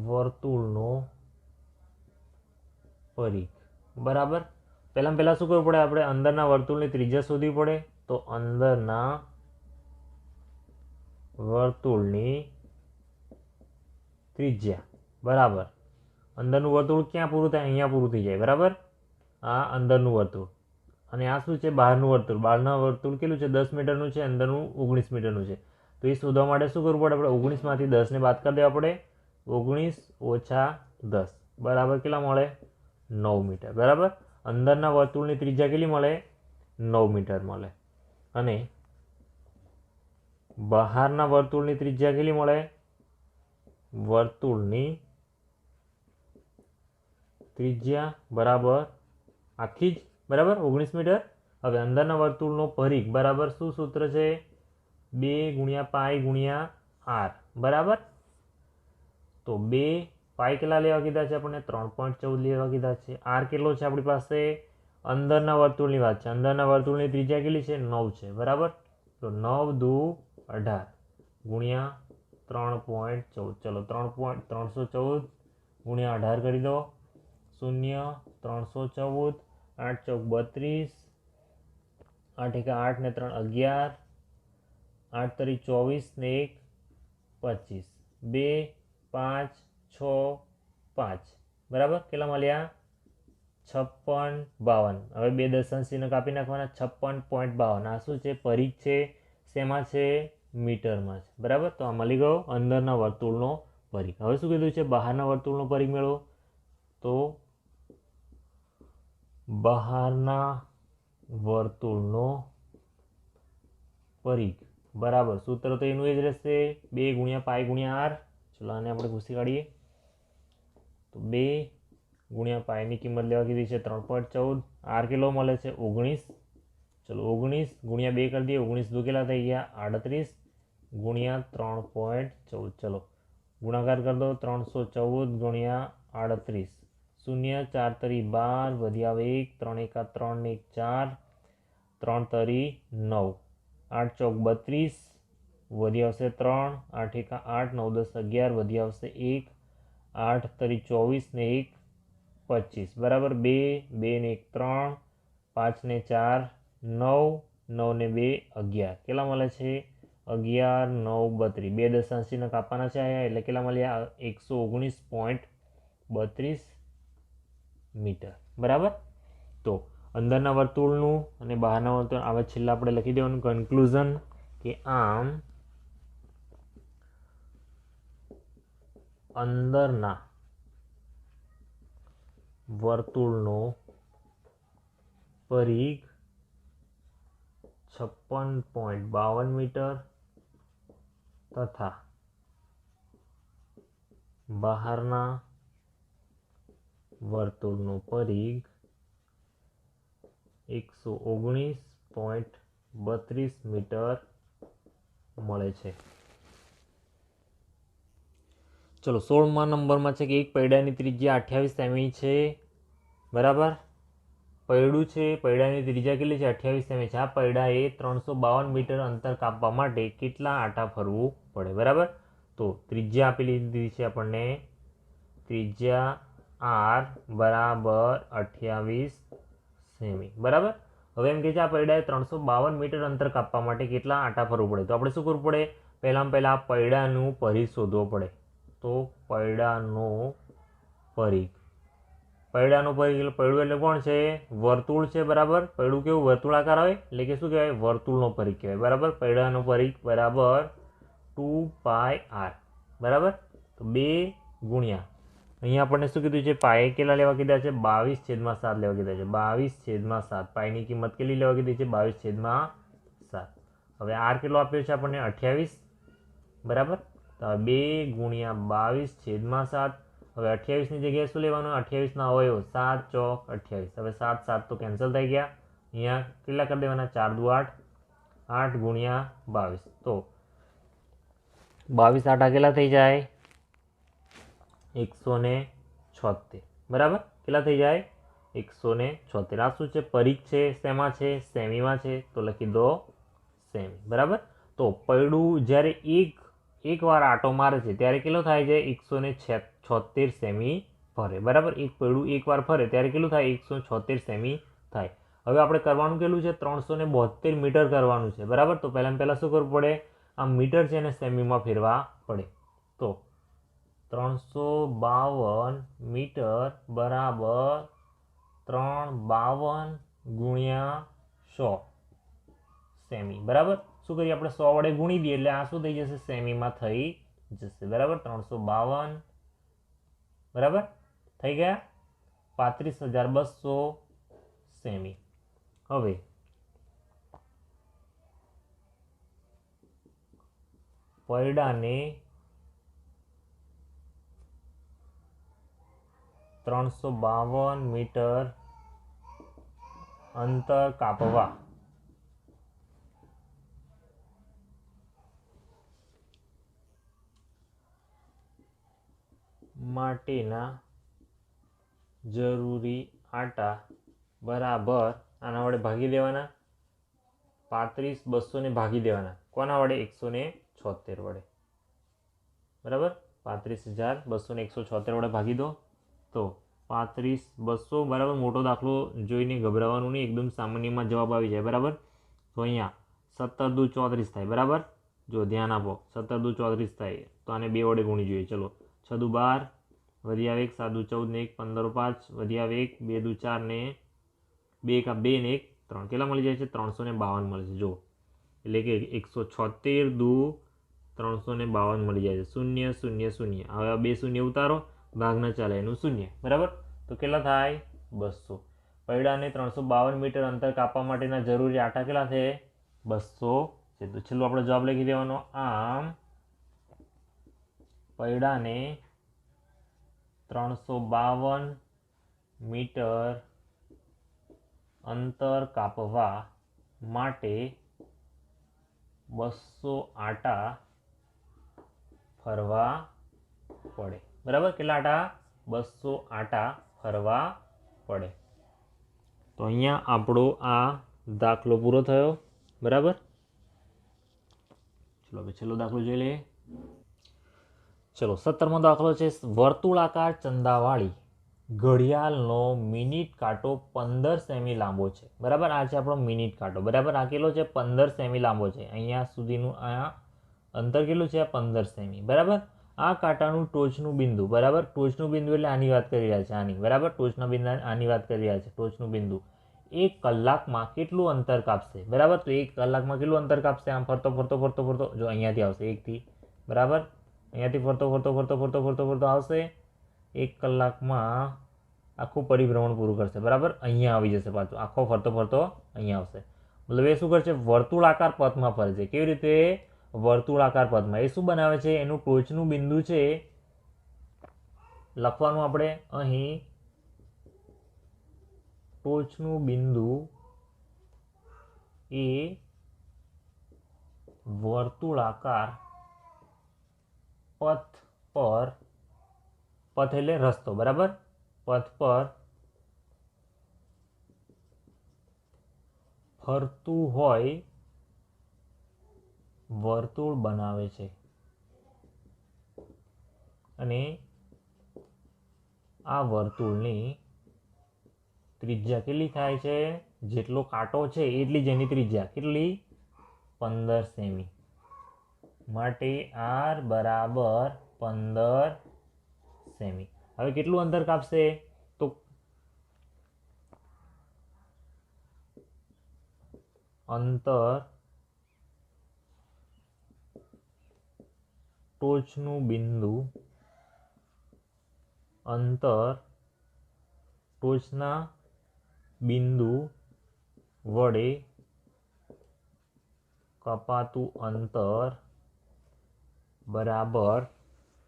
વર્તુળનો પરિઘ. બરાબર, પહેલા શું કરવું પડે, આપણે અંદરના વર્તુળની ત્રિજ્યા શોધવી પડે. તો અંદરના વર્તુળની ત્રિજ્યા, બરાબર, અંદરનું વર્તુળ ક્યાં પૂરું થાય, અહીંયા પૂરું થઈ જાય. બરાબર, આ અંદરનું વર્તુળ અને આ શું છે, બહારનું વર્તુળ. બહારના વર્તુળ કેટલું છે, 10 મીટરનું છે, અંદરનું 19 મીટરનું છે. તો એ શોધવા માટે શું કરવું પડે, આપણે 19માંથી 10ને બાદ કરી દેવા પડે. 19 ઓછા 10 બરાબર કેટલા મળે, 9 મીટર. બરાબર, અંદરના વર્તુળની ત્રિજ્યા કેટલી મળે, 9 મીટર મળે. અને બહારના વર્તુળની ત્રિજ્યા કેટલી મળે, વર્તુળની ત્રિજ્યા બરાબર આખી જ, બરાબર 19 મીટર. હવે અંદરના વર્તુળનો પરિઘ બરાબર શું સૂત્ર છે, 2 ગુણ્યા પાઈ ગુણ્યા આર. બરાબર, તો 2 પાઈ કેટલા લેવા કીધા છે આપણને, 3.14 લેવા કીધા છે. આર કેટલો છે આપણી પાસે, અંદરના વર્તુળની વાત છે, અંદરના વર્તુળની ત્રિજ્યા કેટલી છે, 9 છે. બરાબર, તો 9 દુ 18 ગુણ્યા 3.14. ચલો 314 ગુણ્યા 18 કરી દો, 0 314, 8 ચોક 32, 8 એકા 8 ને 3 11, 8 તરી 24 ને 1 25, 2 5 6 5. બરાબર, કેટલા મળ્યા, 56.52. હવે 2 દશાંશને કાપી નાખવાના, 56.52. આ શું છે, પરિઘ છે, શેમાં છે, મીટરમાં છે. બરાબર, તો આ મળી ગયો અંદરના વર્તુળનો પરિઘ. હવે શું કીધું છે, બહારના વર્તુળનો પરિઘ મેળવો. તો બહારના વર્તુળનો પરિઘ બરાબર સૂત્ર તો એનું જ રહેશે, 2 ગુણ્યા પાઈ ગુણ્યા આર. ચલો આને આપણે ભૂસી કાઢીએ. તો 2 ગુણ્યા પાઈની કિંમત લેવા કીધી છે 3.14. આર કિલો મળે છે 19. ચલો 19 ગુણ્યા 2 કરી દઈએ, 19 દુ કેટલા થઈ ગયા 38 ગુણ્યા 3.14. ચલો ગુણાકાર કરી દો, 314 ગુણ્યા 38, 0 4 તરી 12 વધી આવે 1, 3 એકા 3 ને 1 4, 3 તરી 9, 8 ચોક 32 વધી આવશે 3, 8 એકા 8, 9 10 11 વધી આવશે 1, 8 તરી 24 ને 1 25. બરાબર, 2 2 ને 1 3, 5 ને 4 9, 9 ને 2 11. કેટલા મળે છે, 11 9 32. 2 દશાંશીને કાપવાના છે આયા, એટલે કેટલા મળ્યા, 119.32 મીટર. બરાબર, તો અંદરના વર્તુળનું અને બહારના વર્તુળ આવે છેલ્લા આપણે લખી દેવાનું કન્ક્લુઝન, કે આમ અંદરના વર્તુળનો પરિઘ 56.52 મીટર તથા બહારના વર્તુળનું પરિઘ 119.32 મીટર મળે છે. ચલો 16મા નંબરમાં છે કે એક પૈડાની ત્રિજ્યા 28 સેમી છે, બરાબર. પૈડું છે, પૈડાની ત્રિજ્યા કેટલી છે? 28 સેમી છે. આ પૈડાએ 352 મીટર અંતર કાપવા માટે કેટલા આટા ફરવું પડે, બરાબર. તો ત્રિજ્યા આપેલી દીધી છે આપણને, ત્રિજ્યા આર બરાબર 28 સેમી, બરાબર. હવે એમ કે છે આ પૈડાએ 352 મીટર અંતર કાપવા માટે કેટલા આટા ફરવું પડે. તો આપણે શું કરવું પડે? પહેલાં પૈડાનું પરિઘ શોધવો પડે. તો પૈડાનો પરિઘ, પૈડાનો પરિઘ એટલે પૈડું એટલે કોણ છે? વર્તુળ છે, બરાબર. પૈડું કેવું વર્તુળાકાર હોય એટલે કે શું કહેવાય? વર્તુળનો પરિઘ કહેવાય, બરાબર. પૈડાનો પરિઘ બરાબર 2πr, બરાબર. તો 2 ગુણ્યા અહીંયા આપણને શું કીધું છે? પાયે કેટલા લેવા કીધા છે? 22/7 લેવા કીધા છે. 22/7 પાયની કિંમત કેટલી લેવા કીધી છે? 22/7. હવે આર કેટલો આપ્યો છે આપણને? 28, બરાબર. તો 2 ગુણ્યા 22/7. હવે 28ની જગ્યાએ શું લેવાનું? 28ના અવયવો 7 ચોક 28. હવે 7 7 તો કેન્સલ થઈ ગયા. અહીંયા કેટલા કરી દેવાના? 4 દુ 8, 8 ગુણ્યા 22. તો 22 આટા કેટલા થઈ જાય? 176, બરાબર. કેટલા થઈ જાય? 176. આ શું છે? પરિઘ છે. શેમાં છે? સેમીમાં છે. તો લખી દો સેમી, બરાબર. તો પૈડું જ્યારે એક વાર આટો મારે છે ત્યારે કેટલો થાય છે? 176 સેમી ફરે, બરાબર. એક પૈડું એક વાર ફરે ત્યારે કેટલું થાય? 176 સેમી થાય. હવે આપણે કરવાનું કેટલું છે? 372 મીટર કરવાનું છે, બરાબર. તો પહેલાં શું કરવું પડે? આ મીટર છે એને સેમીમાં ફેરવા પડે. તો 352 મીટર બરાબર 352 ગુણ્યા 100 સેમી, બરાબર. શું કરીએ આપણે? 100 વડે ગુણી દઈએ એટલે આ શું થઈ જશે? સેમીમાં થઈ જશે, બરાબર. 352, બરાબર. થઈ ગયા 35,200 સેમી. હવે પૈડાને 352 મીટર અંતર કાપવા માટેના જરૂરી આટા બરાબર આના વડે ભાગી દેવાના. 35,200 ને ભાગી દેવાના કોના વડે? 176 વડે, બરાબર. 35,200 ને 176 વડે ભાગી દો. તો 35,200 બરાબર. મોટો દાખલો જોઈને ગભરાવાનું નહીં, એકદમ સામાન્યમાં જવાબ આવી જાય, બરાબર. તો અહીંયા 17 દુ 34 થાય, બરાબર. જો ધ્યાન આપો, 17 દુ 34 થાય તો આને 2 વડે ગુણી જોઈએ. ચલો 6 દુ 12, વધી આવે 1, 7 દુ 14 ને 1, 15 5, વધી આવે 1, 2 દુ 4 ને 2 1 2 ને 1 3. કેટલા મળી જાય છે? 352 મળે છે. જો એટલે કે 176 દુ 352 મળી જાય છે. 0 0 0. હવે 2 શૂન્ય ઉતારો, ભાગ ન ચાલે એનું શૂન્ય, બરાબર. તો કેટલા થાય? 200. પૈડાને 352 મીટર અંતર કાપવા માટેના જરૂરી આટા કેટલા છે? 200 છે. તો છેલ્લો આપણે જવાબ લખી દેવાનો. આમ પૈડાને 352 મીટર અંતર કાપવા માટે 200 આટા ફરવા પડે, બરાબર. કેટલા આટા? 200 આટા ફરવા પડે. તો અહીંયા આપણો આ દાખલો પૂરો થયો, બરાબર. ચલો હવે છેલ્લો દાખલો જોઈ લઈએ. ચલો 17મો દાખલો છે. વર્તુળાકાર ચંદાવાળી ઘડિયાળનો મિનિટ કાંટો 15 સેમી લાંબો છે, બરાબર. આ છે આપણો મિનિટ કાંટો, બરાબર. આ કેટલો છે? 15 સેમી લાંબો છે. અહીંયા સુધીનું આ અંતર કેટલું છે? 15 સેમી, બરાબર. આ કાંટાનું ટોચનું બિંદુ, બરાબર. ટોચનું બિંદુ એટલે આની વાત કરી રહ્યા છે, આની, બરાબર. ટોચના બિંદુ આની વાત કરી રહ્યા છે. ટોચનું બિંદુ 1 કલાકમાં કેટલું અંતર કાપશે, બરાબર. તો 1 કલાકમાં કેટલું અંતર કાપશે? આમ ફરતો ફરતો ફરતો ફરતો જો અહીંયાથી આવશે 1 થી, બરાબર. અહીંયાથી ફરતો ફરતો ફરતો ફરતો ફરતો ફરતો આવશે. 1 કલાકમાં આખું પરિભ્રમણ પૂરું કરશે, બરાબર. અહીંયા આવી જશે પાછું, આખો ફરતો ફરતો અહીંયા આવશે. મતલબ એ શું કરશે? વર્તુળાકાર પથમાં ફરે છે. કેવી રીતે? વર્તુળાકાર પથમાં. એ શું બનાવે છે? એનું ટોચનું બિંદુ છે લખવાનું આપણે અહીં ટોચનું બિંદુ એ વર્તુળાકાર પથ પર, પથ એટલે રસ્તો, બરાબર, પથ પર ફરતું હોય વર્તુળ બનાવે છે અને આ વર્તુળની ત્રિજ્યા કેટલી થાય છે? જેટલો કાંટો છે એટલી જ એની ત્રિજ્યા, કેટલી? 15 સેમી. માટે r બરાબર 15 સેમી. હવે કેટલું અંતર કાપશે? તો અંતર ટોચનું બિંદુ, અંતર ટોચના બિંદુ વડે કપાતું અંતર બરાબર,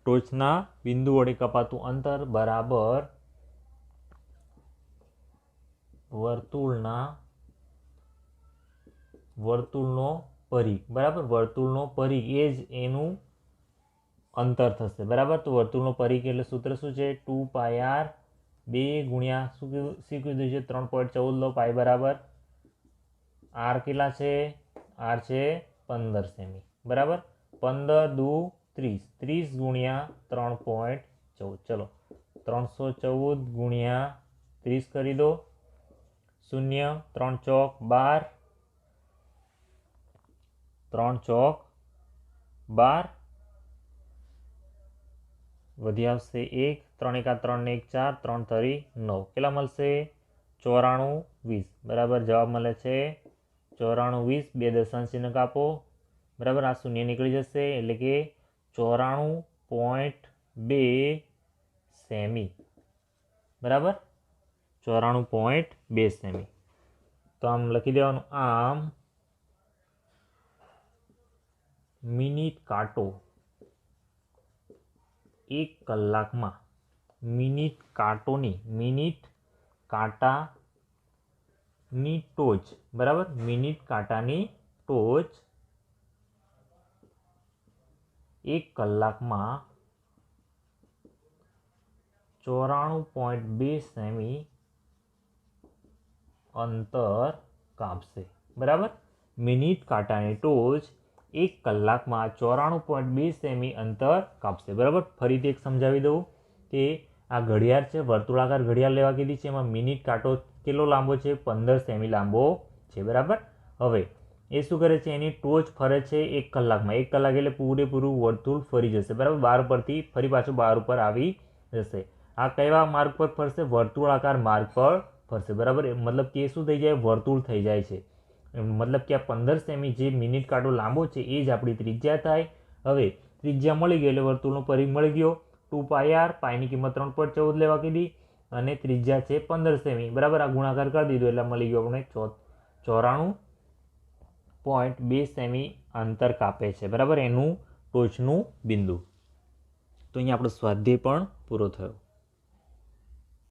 ટોચના બિંદુ વડે કપાતું અંતર બરાબર વર્તુળનો પરિઘ, બરાબર, વર્તુળનો પરિઘ એ જ એનું અંતર થશે, બરાબર. તો વર્તુળનો પરિઘ એટલે સૂત્ર શું છે? 2πr 2 ગુણ્યા શું કીધું છે? 3.14 લો, પાઈ બરાબર r કેટલા છે? r છે 15 સેમી, બરાબર. 15 દુ 30, 30 ગુણ્યા 3.14, ચલો 314 ગુણ્યા 30 કરી દો, 0, 3 ચોક 12, 3 ચોક 12, વધી આવશે 1, 3 એકા 3 ને 1 4, 3 તરી 9, કેટલા મળશે? 94 20, બરાબર. જવાબ મળે છે 94 20. 2 દશાંશ ચિહ્ન કાપો, બરાબર. આ શૂન્ય નીકળી જશે એટલે કે 94.2 સેમી, બરાબર, 94.2 સેમી. તો આમ લખી દેવાનું, આમ મિનિટ કાંટો 1 કલાકમાં, મિનિટ કાંટાની ટોચ, બરાબર, મિનિટ કાંટાની ટોચ 1 કલાકમાં 94.2 સેમી અંતર કાપશે, બરાબર. મિનિટ કાંટાની ટોચ 1 કલાકમાં 94.2 સેમી અંતર કાપશે, બરાબર. ફરીથી એક સમજાવી દઉં કે આ ઘડિયાળ છે, વર્તુળાકાર ઘડિયાળ લેવા કીધી છે, એમાં મિનિટ કાંટો કેટલો લાંબો છે? 15 સેમી લાંબો છે, બરાબર. હવે એ શું કરે છે? એની ટોચ ફરે છે 1 કલાકમાં. 1 કલાક એટલે પૂરેપૂરું વર્તુળ ફરી જશે, બરાબર. 12 પરથી ફરી પાછું 12 ઉપર આવી જશે. આ કયા માર્ગ પર ફરશે? વર્તુળાકાર માર્ગ પર ફરશે, બરાબર. મતલબ કે શું થઈ જાય? વર્તુળ થઈ જાય છે. મતલબ કે આ 15 સેમી જે મિનિટ કાંટો લાંબો છે એ જ આપણી ત્રિજ્યા થાય. હવે ત્રિજ્યા મળી ગઈ એટલે વર્તુળનો પરિઘ મળી ગયો. 2πr, પાઈની કિંમત 3.14 લેવા કીધી અને ત્રિજ્યા છે 15 સેમી, બરાબર. આ ગુણાકાર કરી દીધો એટલે મળી ગયો આપણે 94.2 સેમી અંતર કાપે છે, બરાબર, એનું ટોચનું બિંદુ. તો અહીંયા આપણો સ્વાધ્યાય પણ પૂરો થયો.